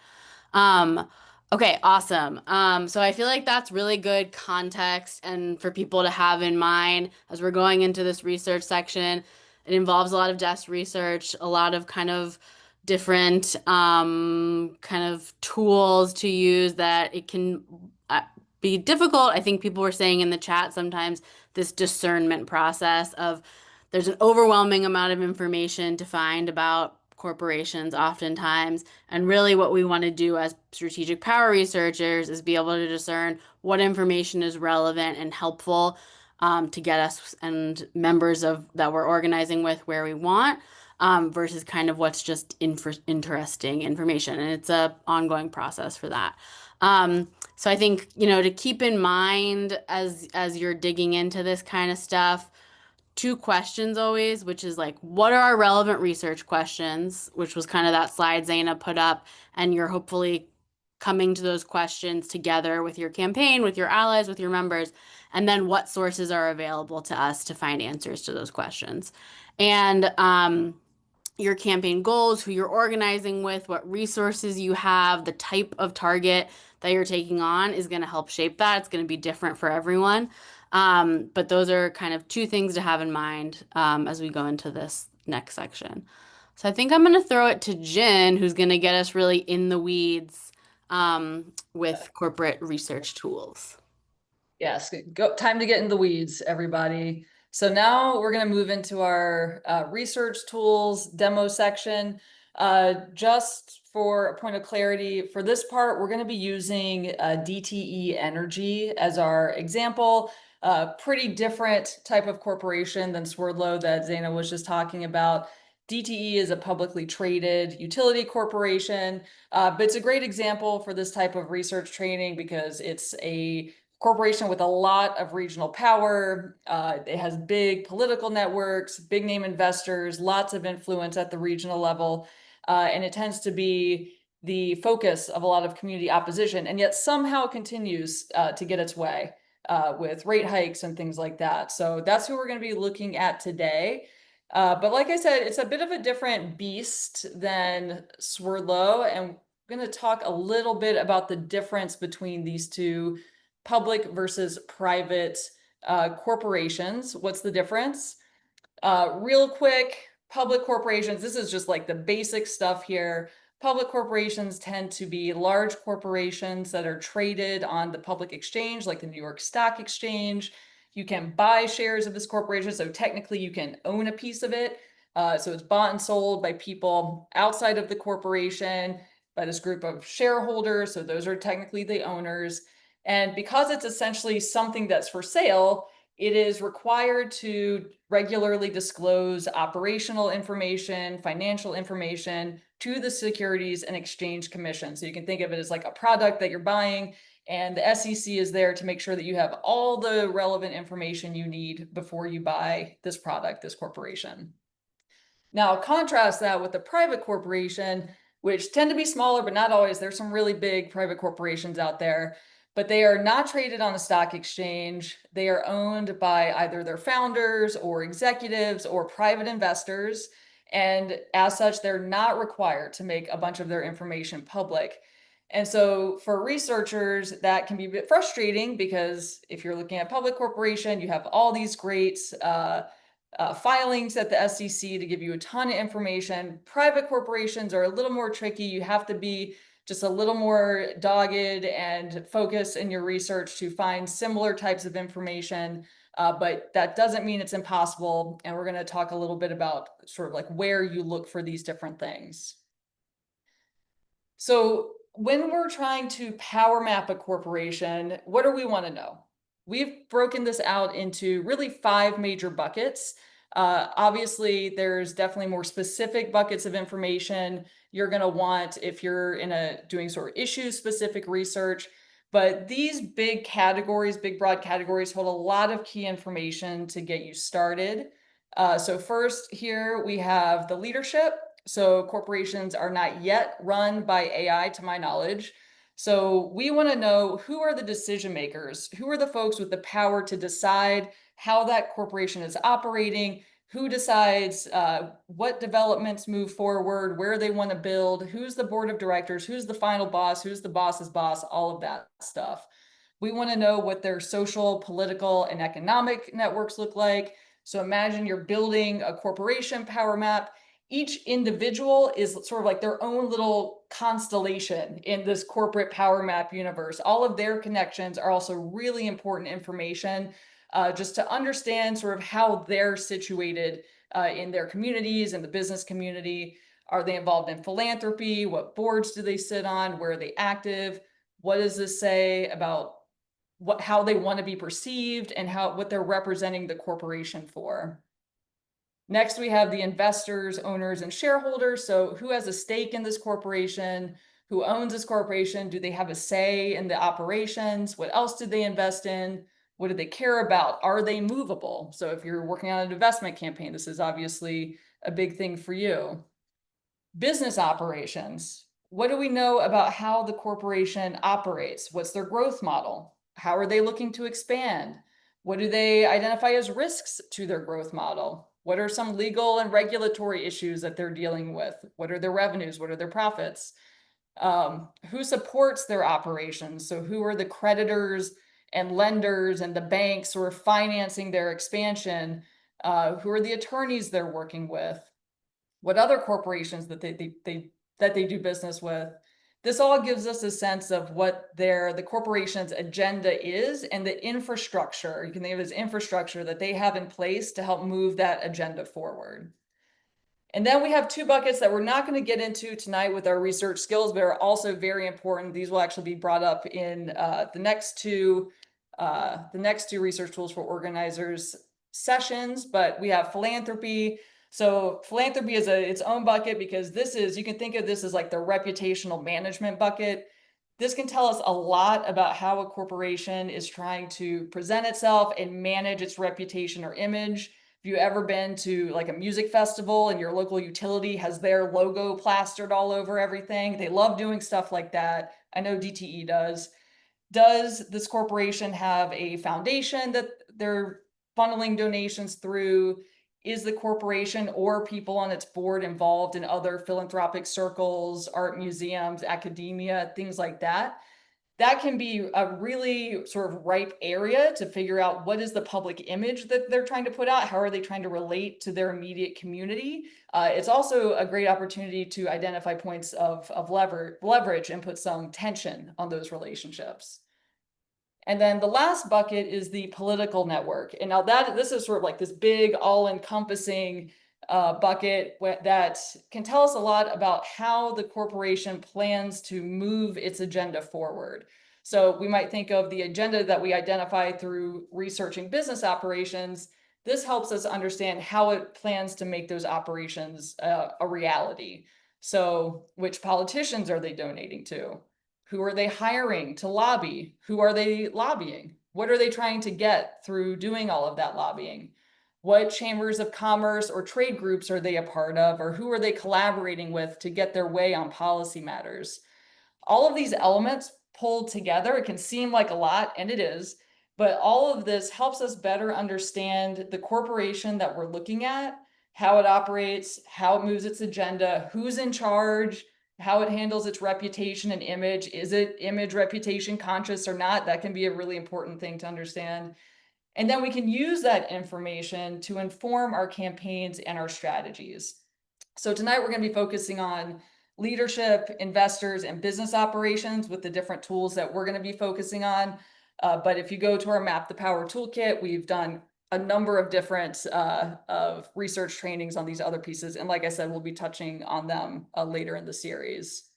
Okay, awesome. So I feel like that's really good context and for people to have in mind as we're going into this research section. It involves a lot of desk research, a lot of kind of different kind of tools to use that it can be difficult. I think people were saying in the chat sometimes this discernment process of there's an overwhelming amount of information to find about corporations oftentimes. And really what we want to do as strategic power researchers is be able to discern what information is relevant and helpful to get us and members of that we're organizing with where we want versus kind of what's just interesting information. And it's a ongoing process for that. So I think, to keep in mind as you're digging into this kind of stuff, two questions always, which is like, what are our relevant research questions, which was kind of that slide Zaina put up, and you're hopefully coming to those questions together with your campaign, with your allies, with your members, and then what sources are available to us to find answers to those questions. And your campaign goals, who you're organizing with, what resources you have, the type of target that you're taking on is going to help shape that. It's going to be different for everyone. But those are kind of two things to have in mind as we go into this next section. So I think I'm going to throw it to Jen, who's going to get us really in the weeds with corporate research tools. Yes, time to get in the weeds, everybody. So now we're going to move into our research tools demo section. Just for a point of clarity, for this part, we're going to be using DTE Energy as our example. Pretty different type of corporation than Swerdlow that Zaina was just talking about. DTE is a publicly traded utility corporation, but it's a great example for this type of research training because it's a corporation with a lot of regional power. It has big political networks, big name investors, lots of influence at the regional level. And it tends to be the focus of a lot of community opposition, and yet somehow continues to get its way with rate hikes and things like that. So that's who we're going to be looking at today. But like I said, it's a bit of a different beast than Swerdlow, and we're going to talk a little bit about the difference between these two public versus private corporations. What's the difference? Real quick, public corporations, this is just like the basic stuff here. Public corporations tend to be large corporations that are traded on the public exchange, like the New York Stock Exchange. You can buy shares of this corporation, so technically you can own a piece of it. So it's bought and sold by people outside of the corporation, by this group of shareholders, so those are technically the owners. And because it's essentially something that's for sale, it is required to regularly disclose operational information, financial information to the Securities and Exchange Commission. So you can think of it as like a product that you're buying, and the SEC is there to make sure that you have all the relevant information you need before you buy this product, this corporation. Now, contrast that with the private corporation, which tend to be smaller, but not always. There's some really big private corporations out there, but they are not traded on a stock exchange. They are owned by either their founders or executives or private investors. And as such, they're not required to make a bunch of their information public. And so for researchers, that can be a bit frustrating because if you're looking at public corporation, you have all these great filings at the SEC to give you a ton of information. Private corporations are a little more tricky. You have to be just a little more dogged and focus in your research to find similar types of information. But that doesn't mean it's impossible. And we're going to talk a little bit about sort of like where you look for these different things. So when we're trying to power map a corporation, what do we want to know? We've broken this out into really 5 major buckets. Obviously, there's definitely more specific buckets of information you're going to want if you're doing sort of issue-specific research. But these big categories, big broad categories, hold a lot of key information to get you started. So first here we have the leadership. So corporations are not yet run by AI, to my knowledge. So we want to know who are the decision makers, who are the folks with the power to decide how that corporation is operating, who decides what developments move forward, where they want to build, who's the board of directors, who's the final boss, who's the boss's boss, all of that stuff. We want to know what their social, political, and economic networks look like. So imagine you're building a corporation power map. Each individual is sort of like their own little constellation in this corporate power map universe. All of their connections are also really important information just to understand sort of how they're situated in their communities and the business community. Are they involved in philanthropy? What boards do they sit on? Where are they active? What does this say about how they want to be perceived and what they're representing the corporation for? Next, we have the investors, owners, and shareholders. So who has a stake in this corporation? Who owns this corporation? Do they have a say in the operations? What else do they invest in? What do they care about? Are they movable? So if you're working on an investment campaign, this is obviously a big thing for you. Business operations. What do we know about how the corporation operates? What's their growth model? How are they looking to expand? What do they identify as risks to their growth model? What are some legal and regulatory issues that they're dealing with? What are their revenues? What are their profits? Who supports their operations? So who are the creditors and lenders and the banks who are financing their expansion? Who are the attorneys they're working with? What other corporations that they do business with? This all gives us a sense of what the corporation's agenda is and the infrastructure, you can think of it as infrastructure that they have in place to help move that agenda forward. And then we have 2 buckets that we're not going to get into tonight with our research skills, but are also very important. These will actually be brought up in the next two research tools for organizers sessions. But we have philanthropy. So philanthropy is its own bucket because you can think of this as like the reputational management bucket. This can tell us a lot about how a corporation is trying to present itself and manage its reputation or image. If you ever been to like a music festival and your local utility has their logo plastered all over everything, they love doing stuff like that. I know DTE does. Does this corporation have a foundation that they're funneling donations through? Is the corporation or people on its board involved in other philanthropic circles, art museums, academia, things like that? That can be a really sort of ripe area to figure out what is the public image that they're trying to put out. How are they trying to relate to their immediate community? It's also a great opportunity to identify points of leverage and put some tension on those relationships. And then the last bucket is the political network. And now this is sort of like this big all-encompassing bucket that can tell us a lot about how the corporation plans to move its agenda forward. So we might think of the agenda that we identify through researching business operations. This helps us understand how it plans to make those operations a reality. So which politicians are they donating to? Who are they hiring to lobby? Who are they lobbying? What are they trying to get through doing all of that lobbying? What chambers of commerce or trade groups are they a part of, or who are they collaborating with to get their way on policy matters? All of these elements pulled together, it can seem like a lot, and it is, but all of this helps us better understand the corporation that we're looking at, how it operates, how it moves its agenda, who's in charge, how it handles its reputation and image. Is it image reputation conscious or not? That can be a really important thing to understand. And then we can use that information to inform our campaigns and our strategies. So tonight we're going to be focusing on leadership, investors, and business operations with the different tools that we're going to be focusing on. But if you go to our Map the Power toolkit, we've done a number of different of research trainings on these other pieces. And like I said, we'll be touching on them later in the series.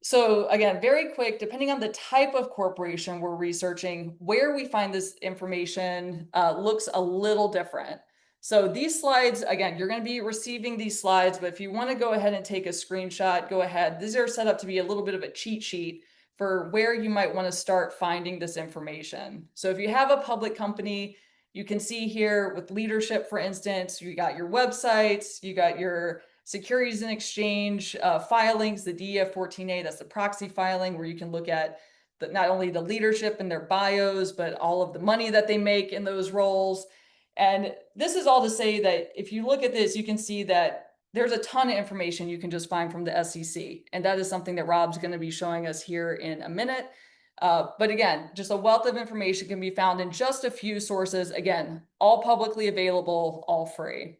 So again, very quick, depending on the type of corporation we're researching, where we find this information looks a little different. So these slides, again, you're going to be receiving these slides, but if you want to go ahead and take a screenshot, go ahead. These are set up to be a little bit of a cheat sheet for where you might want to start finding this information. So if you have a public company, you can see here with leadership, for instance, you got your websites, you got your Securities and Exchange filings, the DEF 14A, that's the proxy filing where you can look at not only the leadership and their bios, but all of the money that they make in those roles. And this is all to say that if you look at this, you can see that there's a ton of information you can just find from the SEC. And that is something that Rob's going to be showing us here in a minute. But again, just a wealth of information can be found in just a few sources. Again, all publicly available, all free.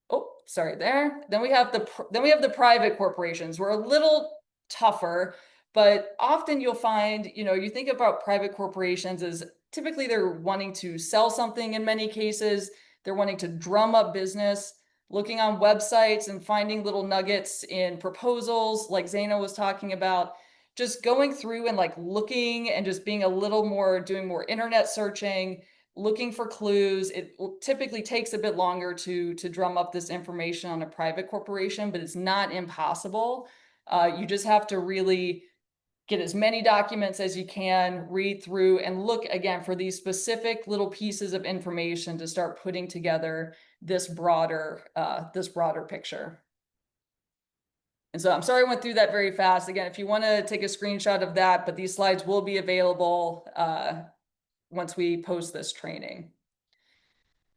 Oh, sorry there. Then we have the private corporations. We're a little tougher, but often you'll find, you think about private corporations as typically they're wanting to sell something in many cases. They're wanting to drum up business, looking on websites and finding little nuggets in proposals like Zaina was talking about, just going through and like looking and just being a little more, doing more internet searching, looking for clues. It typically takes a bit longer to drum up this information on a private corporation, but it's not impossible. You just have to really get as many documents as you can, read through, and look again for these specific little pieces of information to start putting together this broader picture. And so I'm sorry I went through that very fast. Again, if you want to take a screenshot of that, but these slides will be available once we post this training.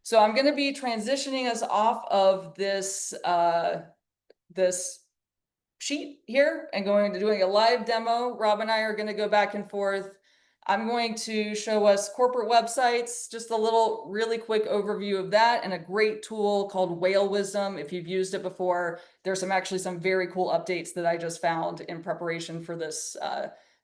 So I'm going to be transitioning us off of this this sheet here and going to doing a live demo. Rob and I are going to go back and forth. I'm going to show us corporate websites, just a little really quick overview of that, and a great tool called Whale Wisdom. If you've used it before, there's actually some very cool updates that I just found in preparation for this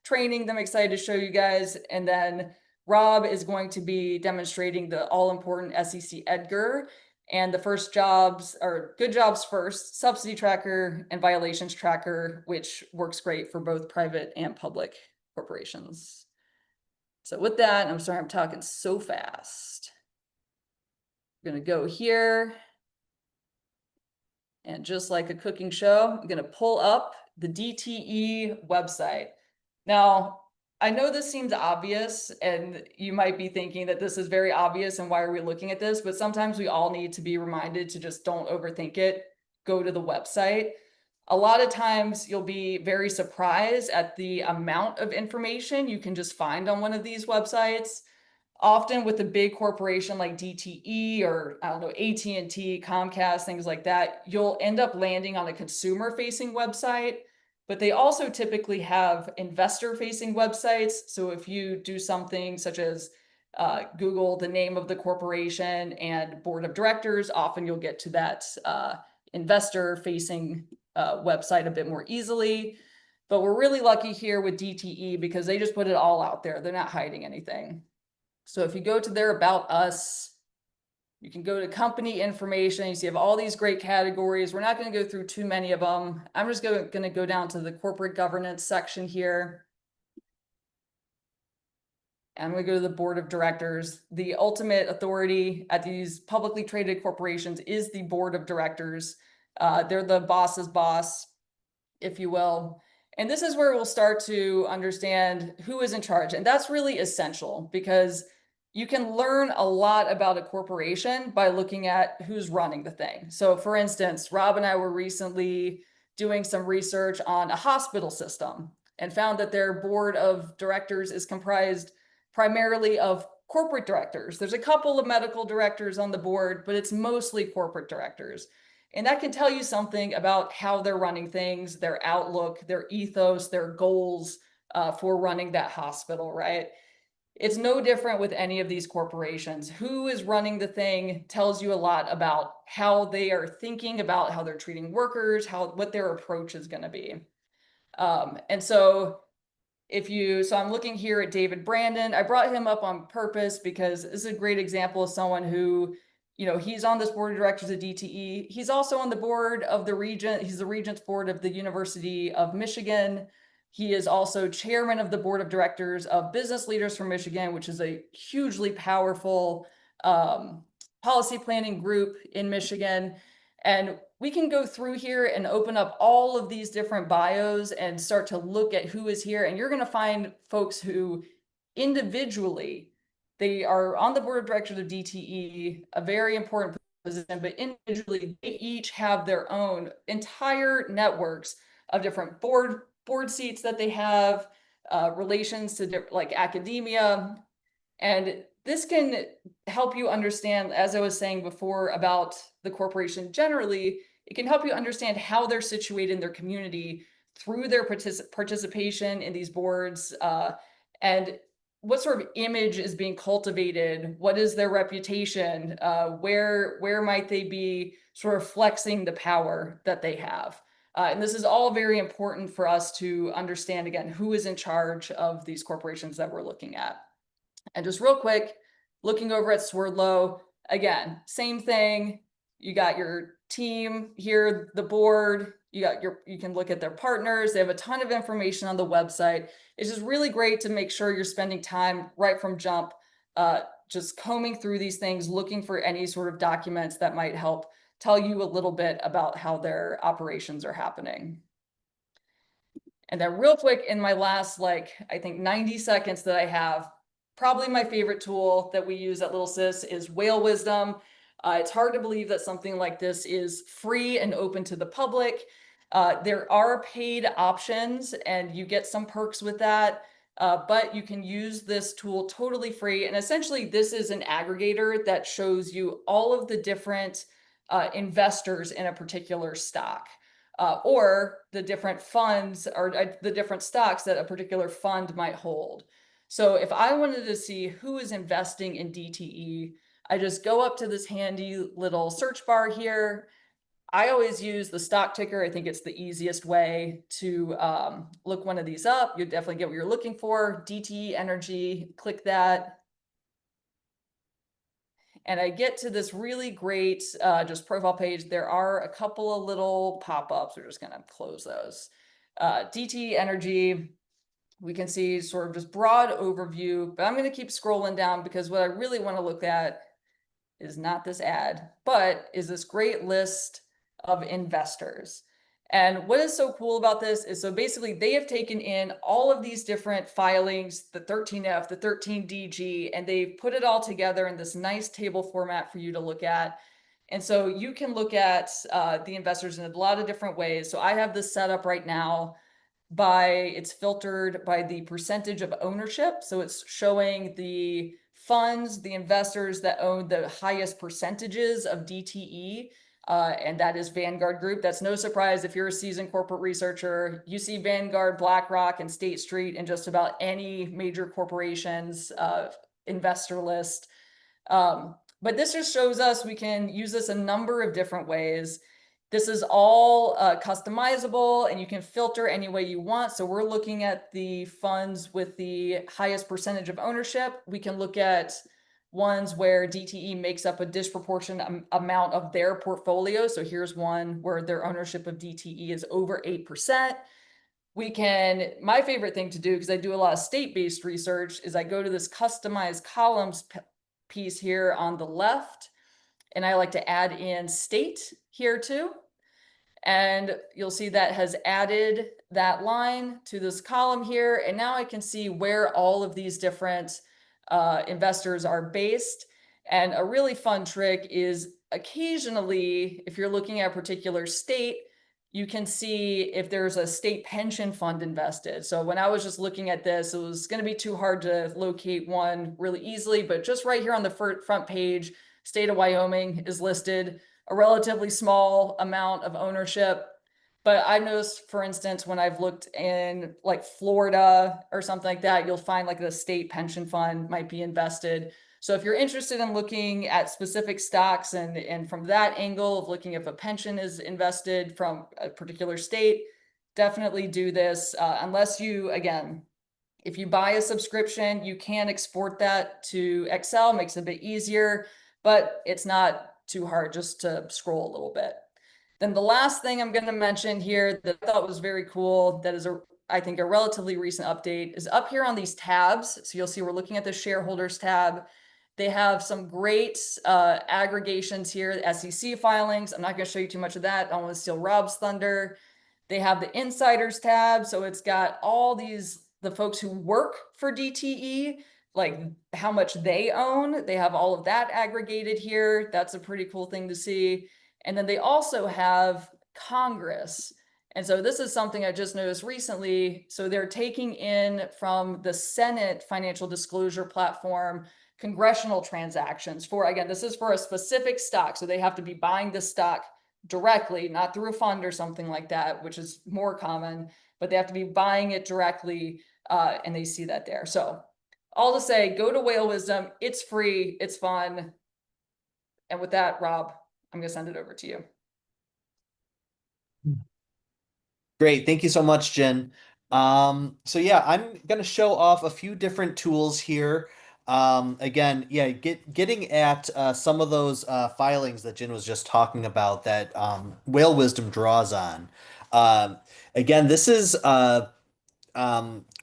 training that I'm excited to show you guys. And then Rob is going to be demonstrating the all-important SEC Edgar and the first jobs or good jobs first, subsidy tracker and violations tracker, which works great for both private and public corporations. So with that, I'm sorry I'm talking so fast. I'm going to go here. And just like a cooking show, I'm going to pull up the DTE website. Now, I know this seems obvious, and you might be thinking that this is very obvious and why are we looking at this? But sometimes we all need to be reminded to just don't overthink it. Go to the website. A lot of times you'll be very surprised at the amount of information you can just find on one of these websites. Often with a big corporation like DTE or I don't know, AT&T, Comcast, things like that, you'll end up landing on a consumer facing website, but they also typically have investor facing websites. So if you do something such as Google the name of the corporation and board of directors, often you'll get to that investor facing website a bit more easily. But we're really lucky here with DTE because they just put it all out there. They're not hiding anything. So if you go to their About Us, you can go to company information. You see, you have all these great categories. We're not going to go through too many of them. I'm just going to go down to the corporate governance section here. I'm going to go to the board of directors. The ultimate authority at these publicly traded corporations is the board of directors. They're the boss's boss, if you will. And this is where we'll start to understand who is in charge. And that's really essential because you can learn a lot about a corporation by looking at who's running the thing. So for instance, Rob and I were recently doing some research on a hospital system and found that their board of directors is comprised primarily of corporate directors. There's a couple of medical directors on the board, but it's mostly corporate directors. And that can tell you something about how they're running things, their outlook, their ethos, their goals for running that hospital, right? It's no different with any of these corporations. Who is running the thing tells you a lot about how they are thinking about how they're treating workers, what their approach is going to be. And so I'm looking here at David Brandon. I brought him up on purpose because this is a great example of someone who, he's on this board of directors of DTE. He's also on the board of the Regent. He's the Regent's board of the University of Michigan. He is also chairman of the board of directors of Business Leaders from Michigan, which is a hugely powerful policy planning group in Michigan. And we can go through here and open up all of these different bios and start to look at who is here. And you're going to find folks who individually, they are on the board of directors of DTE, a very important position, but individually, they each have their own entire networks of different board seats that they have, relations to like academia. And this can help you understand, as I was saying before, about the corporation generally. It can help you understand how they're situated in their community through their participation in these boards, and what sort of image is being cultivated. What is their reputation? Where might they be sort of flexing the power that they have? And this is all very important for us to understand, again, who is in charge of these corporations that we're looking at. And just real quick, looking over at Swerdlow, again, same thing. You got your team here, the board, you can look at their partners. They have a ton of information on the website. It's just really great to make sure you're spending time right from jump, just combing through these things, looking for any sort of documents that might help tell you a little bit about how their operations are happening. And then real quick, in my last, I think 90 seconds that I have, probably my favorite tool that we use at Little Sis is Whale Wisdom. It's hard to believe that something like this is free and open to the public. There are paid options and you get some perks with that, but you can use this tool totally free. And essentially, this is an aggregator that shows you all of the different investors in a particular stock. Or the different funds or the different stocks that a particular fund might hold. So if I wanted to see who is investing in DTE, I just go up to this handy little search bar here. I always use the stock ticker. I think it's the easiest way to look one of these up. You definitely get what you're looking for. DTE Energy, click that. And I get to this really great just profile page. There are a couple of little pop-ups. We're just going to close those. DTE Energy, we can see sort of just broad overview, but I'm going to keep scrolling down because what I really want to look at is not this ad, but is this great list of investors. And what is so cool about this is, so basically they have taken in all of these different filings, the 13F, the 13DG, and they've put it all together in this nice table format for you to look at. And so you can look at the investors in a lot of different ways. So I have this set up right now it's filtered by the percentage of ownership. So it's showing the funds, the investors that own the highest percentages of DTE. And that is Vanguard Group. That's no surprise if you're a seasoned corporate researcher. You see Vanguard, BlackRock, and State Street in just about any major corporation's investor list. But this just shows us we can use this a number of different ways. This is all customizable, and you can filter any way you want. So we're looking at the funds with the highest percentage of ownership. We can look at ones where DTE makes up a disproportionate amount of their portfolio. So here's one where their ownership of DTE is over 8%. My favorite thing to do, because I do a lot of state-based research, is I go to this customized columns piece here on the left, and I like to add in state here too. And you'll see that has added that line to this column here. And now I can see where all of these different investors are based. And a really fun trick is occasionally, if you're looking at a particular state, you can see if there's a state pension fund invested. So when I was just looking at this, it was going to be too hard to locate one really easily. But just right here on the front page, state of Wyoming is listed, a relatively small amount of ownership. But I've noticed, for instance, when I've looked in like Florida or something like that, you'll find like the state pension fund might be invested. So if you're interested in looking at specific stocks and from that angle of looking if a pension is invested from a particular state, definitely do this. Unless you, again, if you buy a subscription, you can export that to Excel, makes it a bit easier, but it's not too hard just to scroll a little bit. Then the last thing I'm going to mention here that I thought was very cool, that is I think a relatively recent update, is up here on these tabs. So you'll see we're looking at the shareholders tab. They have some great aggregations here, SEC filings. I'm not going to show you too much of that. I don't want to steal Rob's thunder. They have the insiders tab. So it's got all the folks who work for DTE, like how much they own. They have all of that aggregated here. That's a pretty cool thing to see. And then they also have Congress. And so this is something I just noticed recently. So they're taking in from the Senate financial disclosure platform congressional transactions for, again, this is for a specific stock. So they have to be buying the stock directly, not through a fund or something like that, which is more common, but they have to be buying it directly, and they see that there. So all to say, go to Whale Wisdom. It's free. It's fun. And with that, Rob, I'm going to send it over to you. Great. Thank you so much, Jen. So yeah, I'm going to show off a few different tools here. Again, yeah, getting at some of those filings that Jen was just talking about that Whale Wisdom draws on. Again, this is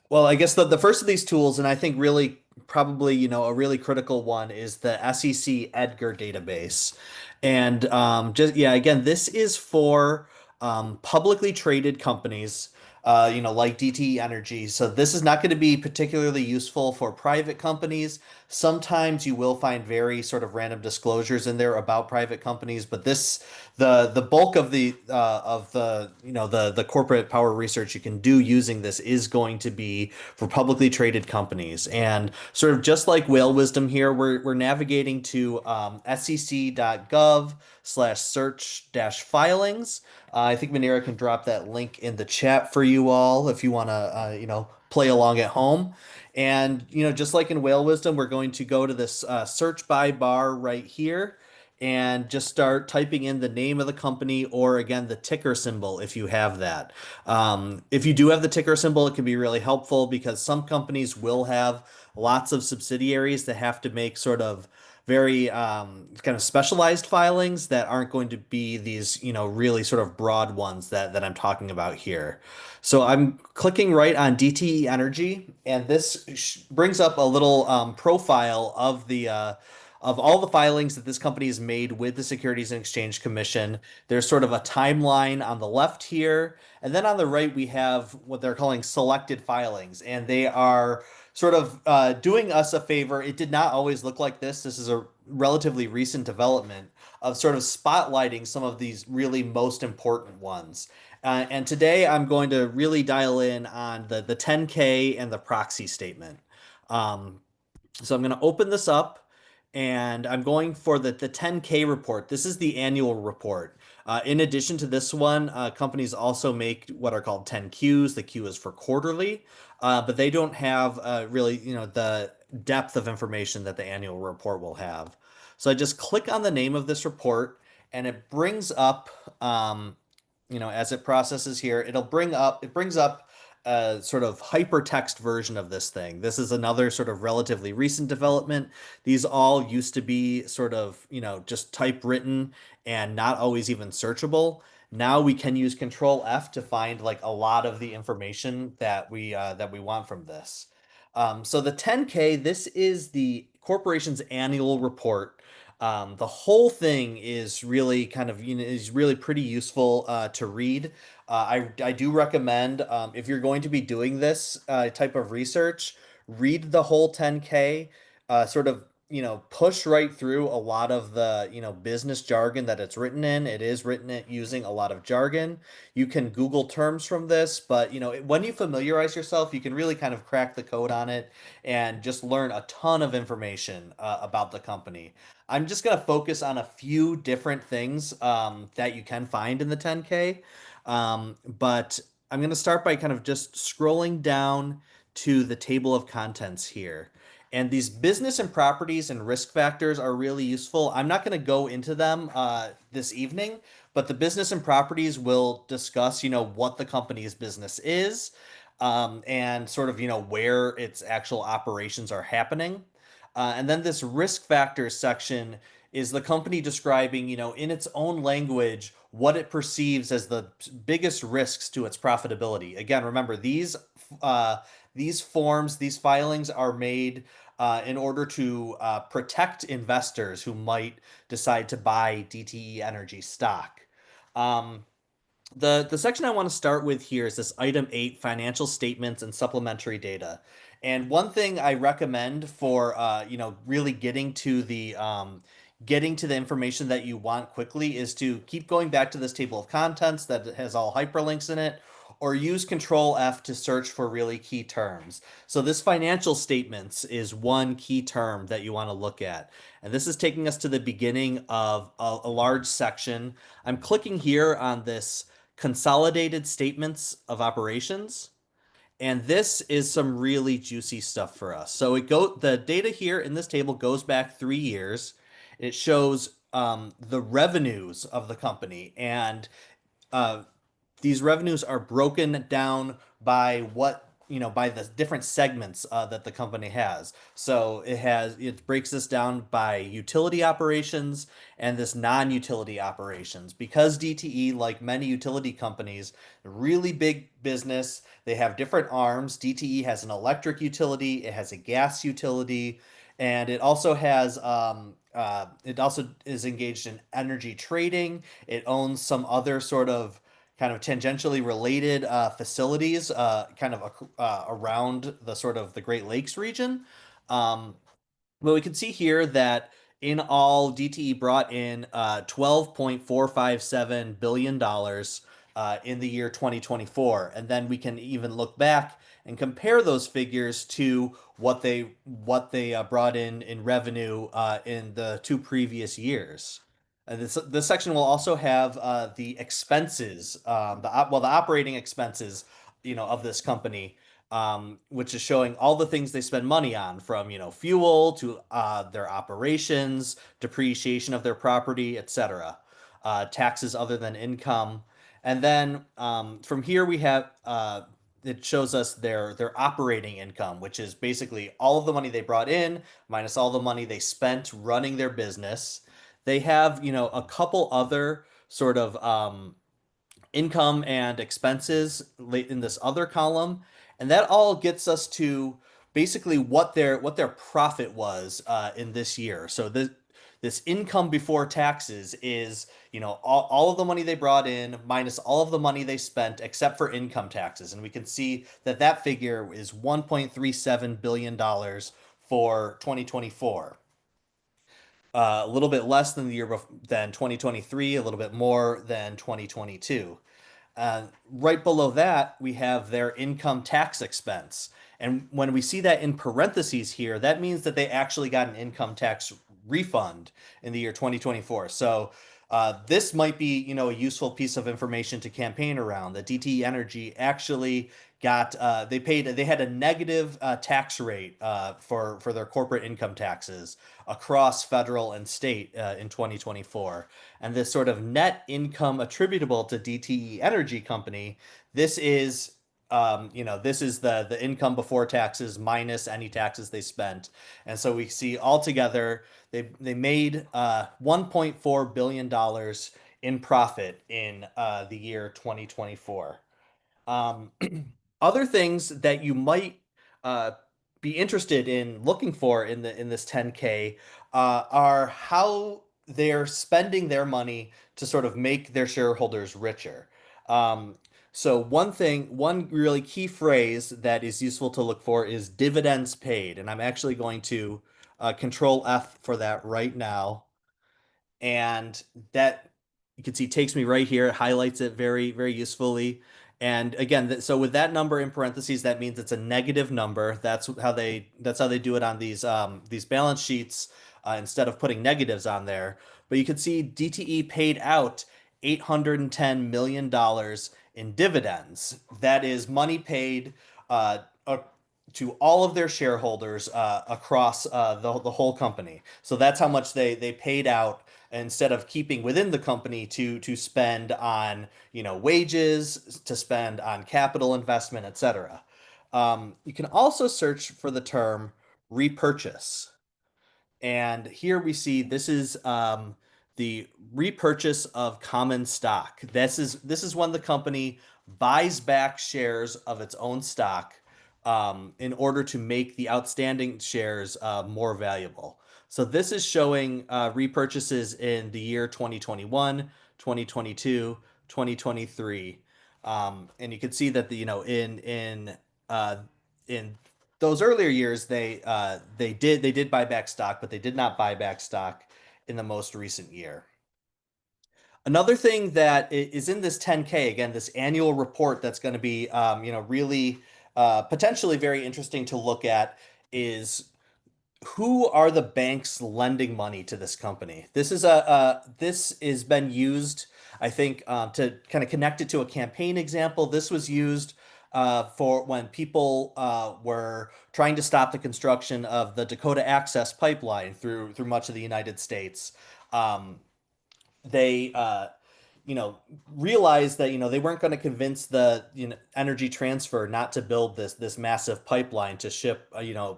well, I guess the first of these tools, and I think really probably, a really critical one is the SEC Edgar database. And just, yeah, again, this is for publicly traded companies, like DTE Energy. So this is not going to be particularly useful for private companies. Sometimes you will find very sort of random disclosures in there about private companies, but the bulk of the corporate power research you can do using this is going to be for publicly traded companies. And sort of just like Whale Wisdom here, we're navigating to sec.gov/search-filings. I think Manira can drop that link in the chat for you all if you want to, play along at home. And, just like in Whale Wisdom, we're going to go to this search by bar right here and just start typing in the name of the company or, again, the ticker symbol if you have that. If you do have the ticker symbol, it can be really helpful because some companies will have lots of subsidiaries that have to make sort of very kind of specialized filings that aren't going to be these, really sort of broad ones that I'm talking about here. So I'm clicking right on DTE Energy, and this brings up a little profile of all the filings that this company has made with the Securities and Exchange Commission. There's sort of a timeline on the left here. And then on the right, we have what they're calling selected filings. And they are sort of doing us a favor. It did not always look like this. This is a relatively recent development of sort of spotlighting some of these really most important ones. And today I'm going to really dial in on the 10K and the proxy statement. Um, so I'm going to open this up and I'm going for the 10K report. This is the annual report. In addition to this one, companies also make what are called 10Qs. The Q is for quarterly, but they don't have really, the depth of information that the annual report will have. So I just click on the name of this report and it brings up, as it processes here, it brings up a sort of hypertext version of this thing. This is another sort of relatively recent development. These all used to be sort of, just typewritten and not always even searchable. Now we can use Control F to find like a lot of the information that we want from this. So the 10K, this is the corporation's annual report. The whole thing is really kind of, is really pretty useful to read. I do recommend, if you're going to be doing this type of research, read the whole 10K, sort of, push right through a lot of the, business jargon that it's written in. It is written using a lot of jargon. You can Google terms from this, but, when you familiarize yourself, you can really kind of crack the code on it and just learn a ton of information about the company. I'm just going to focus on a few different things that you can find in the 10K. But I'm going to start by kind of just scrolling down to the table of contents here. And these business and properties and risk factors are really useful. I'm not going to go into them this evening, but the business and properties will discuss, what the company's business is, and sort of, where its actual operations are happening. And then this risk factors section is the company describing, in its own language, what it perceives as the biggest risks to its profitability. Again, remember these forms, these filings are made in order to protect investors who might decide to buy DTE Energy stock. The section I want to start with here is this item 8, financial statements and supplementary data. And one thing I recommend for really getting to the information that you want quickly is to keep going back to this table of contents that has all hyperlinks in it, or use Control F to search for really key terms. So this financial statements is one key term that you want to look at. And this is taking us to the beginning of a large section. I'm clicking here on this consolidated statements of operations. And this is some really juicy stuff for us. So the data here in this table goes back 3 years. It shows the revenues of the company, and uh, these revenues are broken down by by the different segments that the company has. So it breaks this down by utility operations and this non-utility operations. Because DTE, like many utility companies, really big business, they have different arms. DTE has an electric utility, it has a gas utility, and it also is engaged in energy trading. It owns some other sort of kind of tangentially related facilities around the sort of the Great Lakes region. But we can see here that in all, DTE brought in $12.457 billion in the year 2024. And then we can even look back and compare those figures to what they brought in revenue in the 2 previous years. This section will also have the expenses, the operating expenses, of this company, which is showing all the things they spend money on, from fuel to their operations, depreciation of their property, etc., taxes other than income, and then from here we have it shows us their operating income, which is basically all of the money they brought in minus all the money they spent running their business. They have a couple other sort of income and expenses in this other column, and that all gets us to basically what their profit was in this year. So this income before taxes is, all of the money they brought in minus all of the money they spent except for income taxes. And we can see that that figure is $1.37 billion for 2024. A little bit less than than 2023, a little bit more than 2022. Right below that, we have their income tax expense. And when we see that in parentheses here, that means that they actually got an income tax refund in the year 2024. So this might be, a useful piece of information to campaign around. That DTE Energy actually got they had a negative tax rate for their corporate income taxes across federal and state in 2024. And this sort of net income attributable to DTE Energy Company, this is this is the income before taxes minus any taxes they spent. And so we see altogether they made $1.4 billion in profit in the year 2024. Um, Other things that you might uh, be interested in looking for in this 10K are how they're spending their money to sort of make their shareholders richer. Um, so one really key phrase that is useful to look for is dividends paid, and I'm actually going to Control F for that right now, and that you can see takes me right here. It highlights it very, very usefully. And again, so with that number in parentheses, that means it's a negative number. That's how they do it on these balance sheets instead of putting negatives on there. But you can see DTE paid out $810 million in dividends. That is money paid to all of their shareholders across the whole company. So that's how much they paid out instead of keeping within the company to spend on wages, to spend on capital investment, etc. You can also search for the term repurchase. And here we see this is the repurchase of common stock. This is when the company buys back shares of its own stock in order to make the outstanding shares more valuable. So this is showing repurchases in the year 2021, 2022, 2023. And you can see that in those earlier years they did buy back stock, but they did not buy back stock in the most recent year. Another thing that is in this 10K, again, this annual report that's going to be really potentially very interesting to look at, is who are the banks lending money to this company? This has been used, I think, to kind of connect it to a campaign example. This was used for when people were trying to stop the construction of the Dakota Access Pipeline through much of the United States. They realized that they weren't going to convince the Energy Transfer not to build this massive pipeline to ship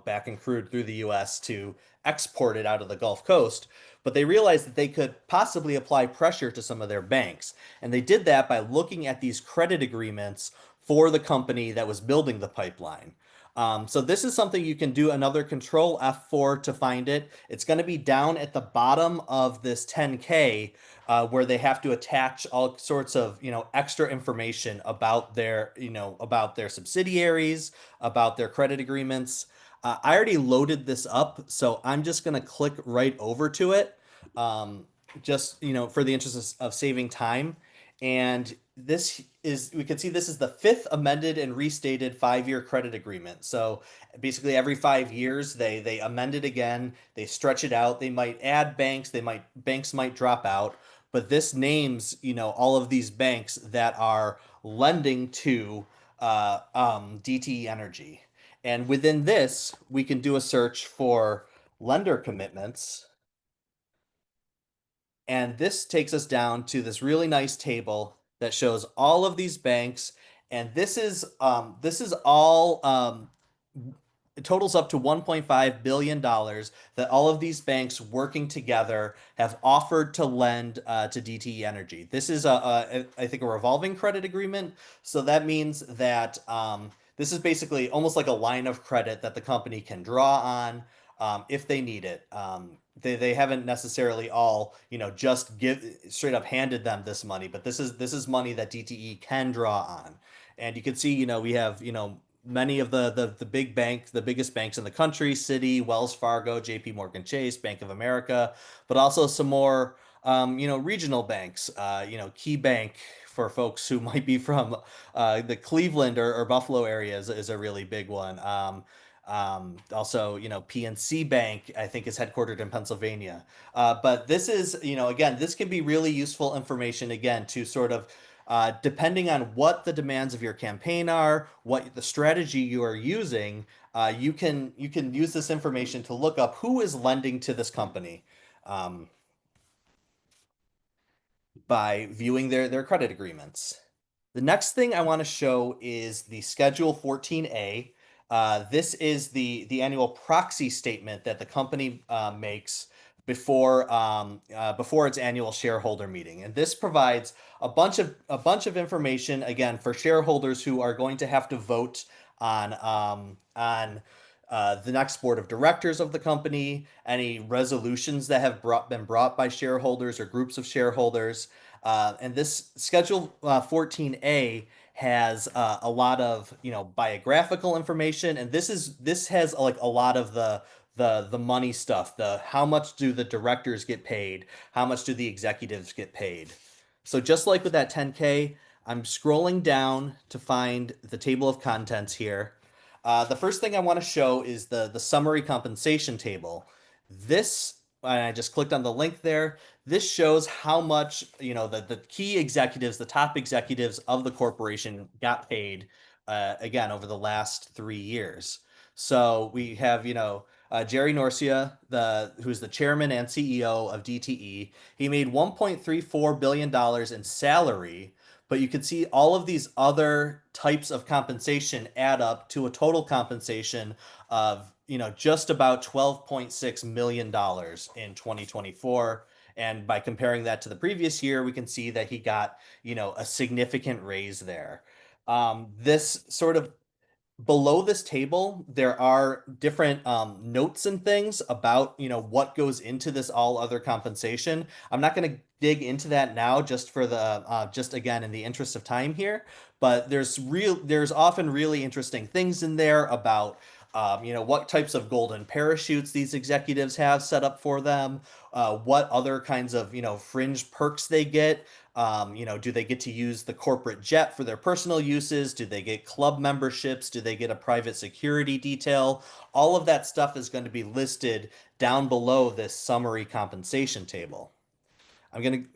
back in crude through the U.S. to export it out of the Gulf Coast, but they realized that they could possibly apply pressure to some of their banks, and they did that by looking at these credit agreements for the company that was building the pipeline. So this is something you can do another Control F4 to find it. It's going to be down at the bottom of this 10K where they have to attach all sorts of extra information about their subsidiaries, about their credit agreements. I already loaded this up, so I'm just going to click right over to it, just for the interest of saving time. And we can see this is the fifth amended and restated 5-year credit agreement. So basically every 5 years they amend it again, they stretch it out, they might add banks, banks might drop out, but this names all of these banks that are lending to DTE Energy. And within this, we can do a search for lender commitments. And this takes us down to this really nice table that shows all of these banks. And this is all it totals up to $1.5 billion that all of these banks working together have offered to lend to DTE Energy. This is I think a revolving credit agreement. So that means that this is basically almost like a line of credit that the company can draw on if they need it. They haven't necessarily all, just give straight up handed them this money, but this is money that DTE can draw on. And you can see, we have, many of the big banks, the biggest banks in the country, Citi, Wells Fargo, JP Morgan Chase, Bank of America, but also some more regional banks, Key Bank for folks who might be from the Cleveland or Buffalo area is a really big one. Also, PNC Bank, I think, is headquartered in Pennsylvania. But this is, again, this can be really useful information, again, to sort of, depending on what the demands of your campaign are, what the strategy you are using, you can use this information to look up who is lending to this company. By viewing their credit agreements. The next thing I want to show is the Schedule 14A. This is the annual proxy statement that the company makes before its annual shareholder meeting, and this provides a bunch of information again for shareholders who are going to have to vote on the next board of directors of the company, any resolutions that have been brought by shareholders or groups of shareholders. And this Schedule 14A has a lot of biographical information, and this has like a lot of the money stuff. The how much do the directors get paid? How much do the executives get paid? So just like with that 10K, I'm scrolling down to find the table of contents here. The first thing I want to show is the summary compensation table. This, and I just clicked on the link there. This shows how much, the key executives, the top executives of the corporation got paid, again, over the last 3 years. So we have, Jerry Norcia, who's the chairman and CEO of DTE. He made $1.34 billion in salary, but you can see all of these other types of compensation add up to a total compensation of, just about $12.6 million in 2024. And by comparing that to the previous year, we can see that he got, a significant raise there. This sort of below this table, there are different notes and things about, what goes into this all other compensation. I'm not going to dig into that now just for just again, in the interest of time here, but there's often really interesting things in there about, what types of golden parachutes these executives have set up for them, what other kinds of, fringe perks they get. Do they get to use the corporate jet for their personal uses? Do they get club memberships? Do they get a private security detail? All of that stuff is going to be listed down below this summary compensation table. I'm going to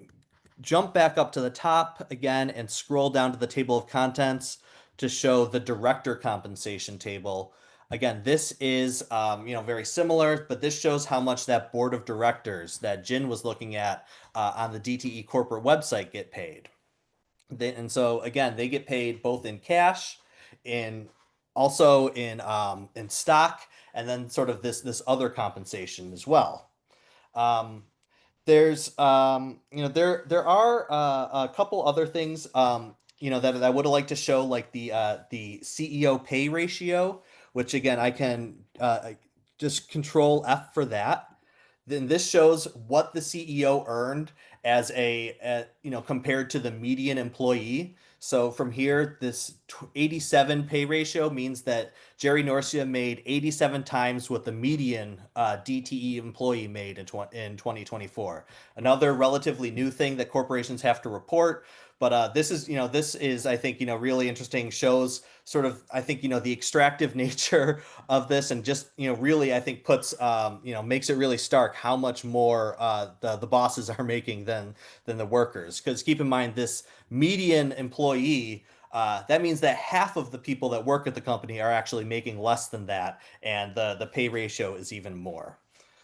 jump back up to the top again and scroll down to the table of contents to show the director compensation table. Again, this is very similar, but this shows how much that board of directors that Jin was looking at on the DTE corporate website get paid. And so again, they get paid both in cash, also in stock, and then sort of this other compensation as well. There are a couple other things that I would like to show, like the CEO pay ratio, which again I can just control F for that. Then this shows what the CEO earned as compared to the median employee. So from here, this 87 pay ratio means that Jerry Norcia made 87 times what the median DTE employee made in 2024. Another relatively new thing that corporations have to report. But this is I think really interesting. Shows sort of I think the extractive nature of this, and just really I think puts makes it really stark how much more the bosses are making than the workers. Because keep in mind, this median employee, that means that half of the people that work at the company are actually making less than that, and the pay ratio is even more.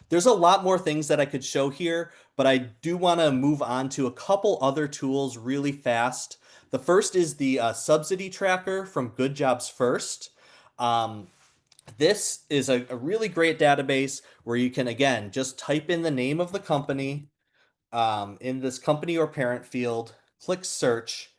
There's a lot more things that I could show here, but I do want to move on to a couple other tools really fast. The first is the subsidy tracker from Good Jobs First. This is a really great database where you can, again, just type in the name of the company in this company or parent field, click search,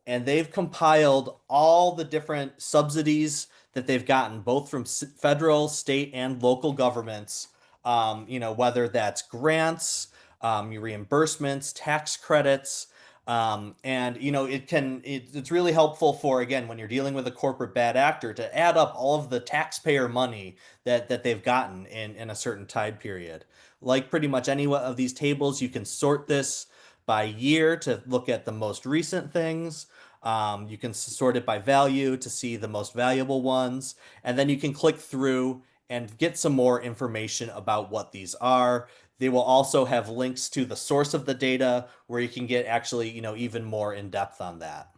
and they've compiled all the different subsidies that they've gotten, both from federal, state, and local governments. Whether that's grants, your reimbursements, tax credits. And it's really helpful for, again, when you're dealing with a corporate bad actor, to add up all of the taxpayer money that they've gotten in a certain time period. Like pretty much any of these tables, you can sort this by year to look at the most recent things. You can sort it by value to see the most valuable ones, and then you can click through and get some more information about what these are. They will also have links to the source of the data where you can get actually, even more in depth on that.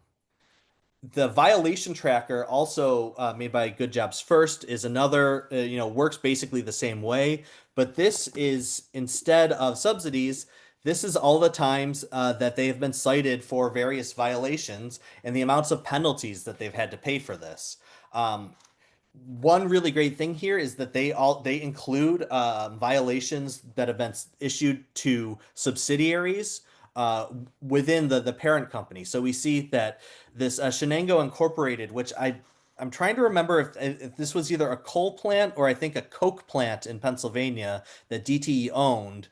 The violation tracker, also made by Good Jobs First, is another, works basically the same way, but this is, instead of subsidies, this is all the times that they have been cited for various violations and the amounts of penalties that they've had to pay for this. One really great thing here is that they include violations that have been issued to subsidiaries within the parent company. So we see that this Shenango Incorporated, which I'm trying to remember if this was either a coal plant or I think a coke plant in Pennsylvania that DTE owned.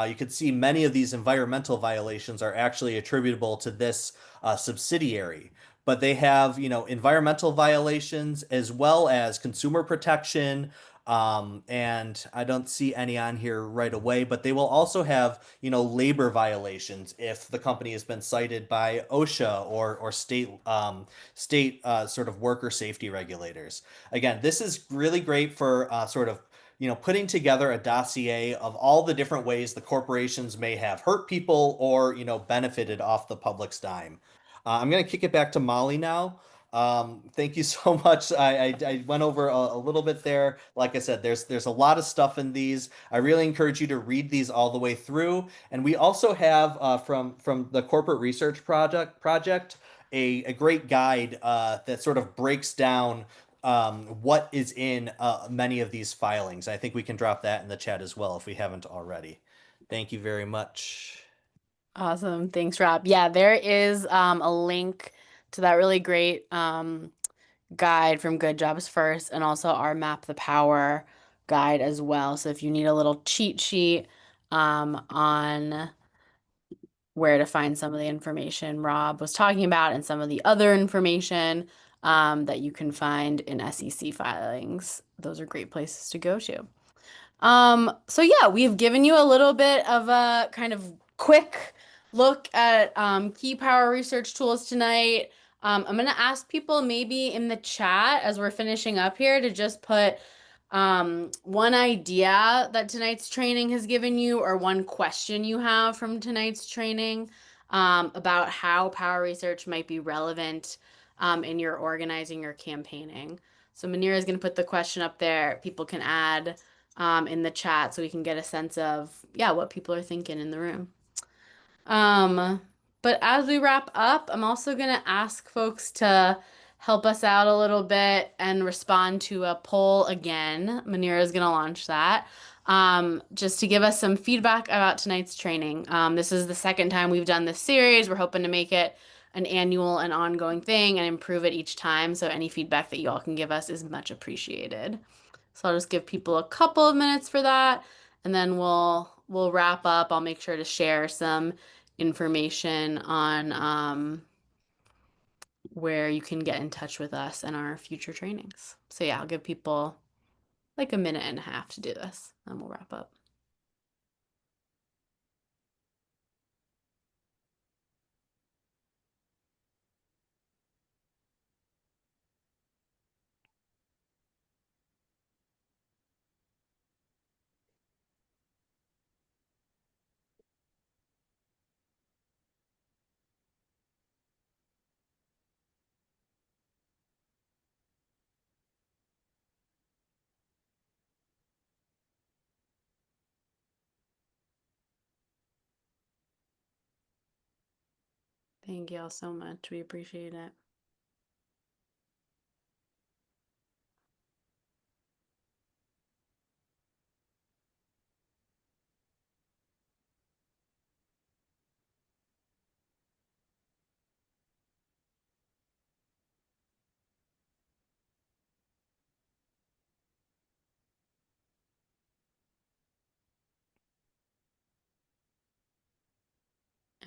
You could see many of these environmental violations are actually attributable to this subsidiary, but they have, environmental violations as well as consumer protection. And I don't see any on here right away, but they will also have, labor violations if the company has been cited by OSHA or state sort of worker safety regulators. Again, this is really great for sort of putting together a dossier of all the different ways the corporations may have hurt people or, benefited off the public's dime. I'm going to kick it back to Molly now. Thank you so much. I went over a little bit there. Like I said, there's a lot of stuff in these. I really encourage you to read these all the way through. And we also have from the corporate research project a great guide that sort of breaks down what is in many of these filings. I think we can drop that in the chat as well if we haven't already. Thank you very much. Awesome. Thanks, Rob. Yeah, there is a link to that really great guide from Good Jobs First and also our Map the Power guide as well. So if you need a little cheat sheet on where to find some of the information Rob was talking about and some of the other information that you can find in SEC filings, those are great places to go to. So yeah, we've given you a little bit of a kind of quick look at key power research tools tonight. I'm gonna ask people maybe in the chat as we're finishing up here to just put one idea that tonight's training has given you or one question you have from tonight's training about how power research might be relevant in your organizing or campaigning. So Manira is gonna put the question up there. People can add in the chat so we can get a sense of, yeah, what people are thinking in the room. But as we wrap up, I'm also going to ask folks to help us out a little bit and respond to a poll again. Manira is going to launch that. Just to give us some feedback about tonight's training. This is the second time we've done this series. We're hoping to make it an annual and ongoing thing and improve it each time. So any feedback that you all can give us is much appreciated. So I'll just give people a couple of minutes for that, and then we'll wrap up. I'll make sure to share some information on where you can get in touch with us and our future trainings. So yeah, I'll give people like a minute and a half to do this, and we'll wrap up. Thank you all so much. We appreciate it.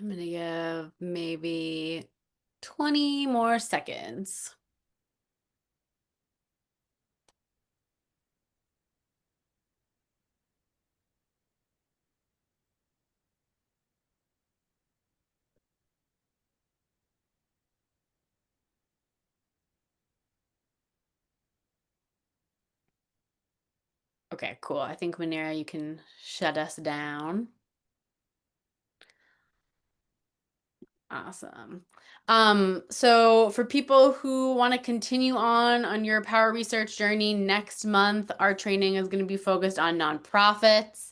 I'm gonna give maybe 20 more seconds. Okay, cool. I think Manera, you can shut us down. Awesome. So for people who want to continue on your power research journey, next month our training is going to be focused on nonprofits.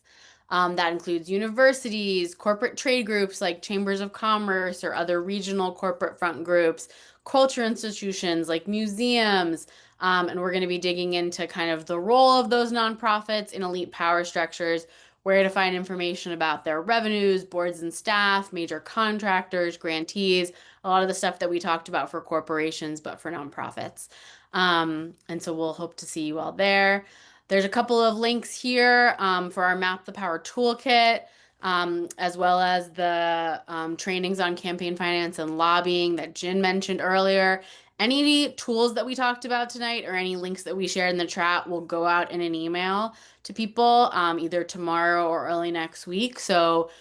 That includes universities, corporate trade groups like chambers of commerce or other regional corporate front groups, culture institutions like museums, and we're going to be digging into kind of the role of those nonprofits in elite power structures, where to find information about their revenues, boards and staff, major contractors, grantees, a lot of the stuff that we talked about for corporations, but for nonprofits. And so we'll hope to see you all there. There's a couple of links here for our Map the Power toolkit, as well as the trainings on campaign finance and lobbying that Jen mentioned earlier. Any tools that we talked about tonight or any links that we shared in the chat will go out in an email to people either tomorrow or early next week. So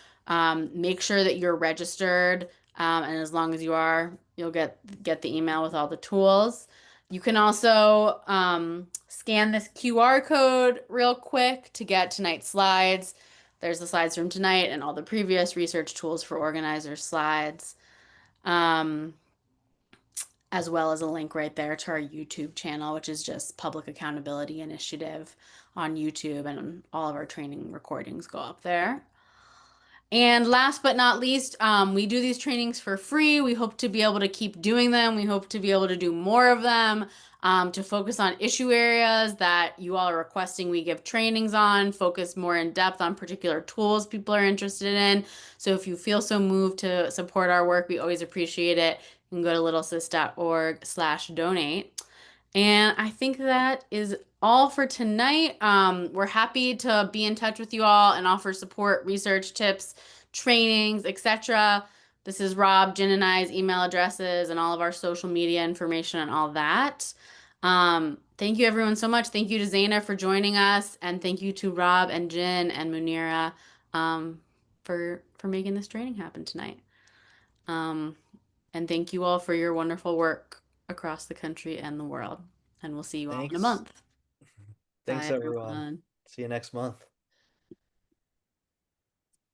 make sure that you're registered, and as long as you are, you'll get the email with all the tools. You can also scan this QR code real quick to get tonight's slides. There's the slides from tonight and all the previous research tools for organizers slides. As well as a link right there to our YouTube channel, which is just Public Accountability Initiative on YouTube, and all of our training recordings go up there. And last but not least, we do these trainings for free. We hope to be able to keep doing them. We hope to be able to do more of them, to focus on issue areas that you all are requesting we give trainings on, focus more in depth on particular tools people are interested in. So if you feel so moved to support our work, we always appreciate it. You can go to littlesis.org/donate. And I think that is all for tonight. We're happy to be in touch with you all and offer support, research tips, trainings, etc. This is Rob, Jen, and I's email addresses and all of our social media information and all that. Thank you everyone so much. Thank you to Zaina for joining us, and thank you to Rob and Jen and Munira for making this training happen tonight. And thank you all for your wonderful work across the country and the world. And we'll see you all in a Thanks. month. Thanks, Bye, everyone. everyone. See you next month.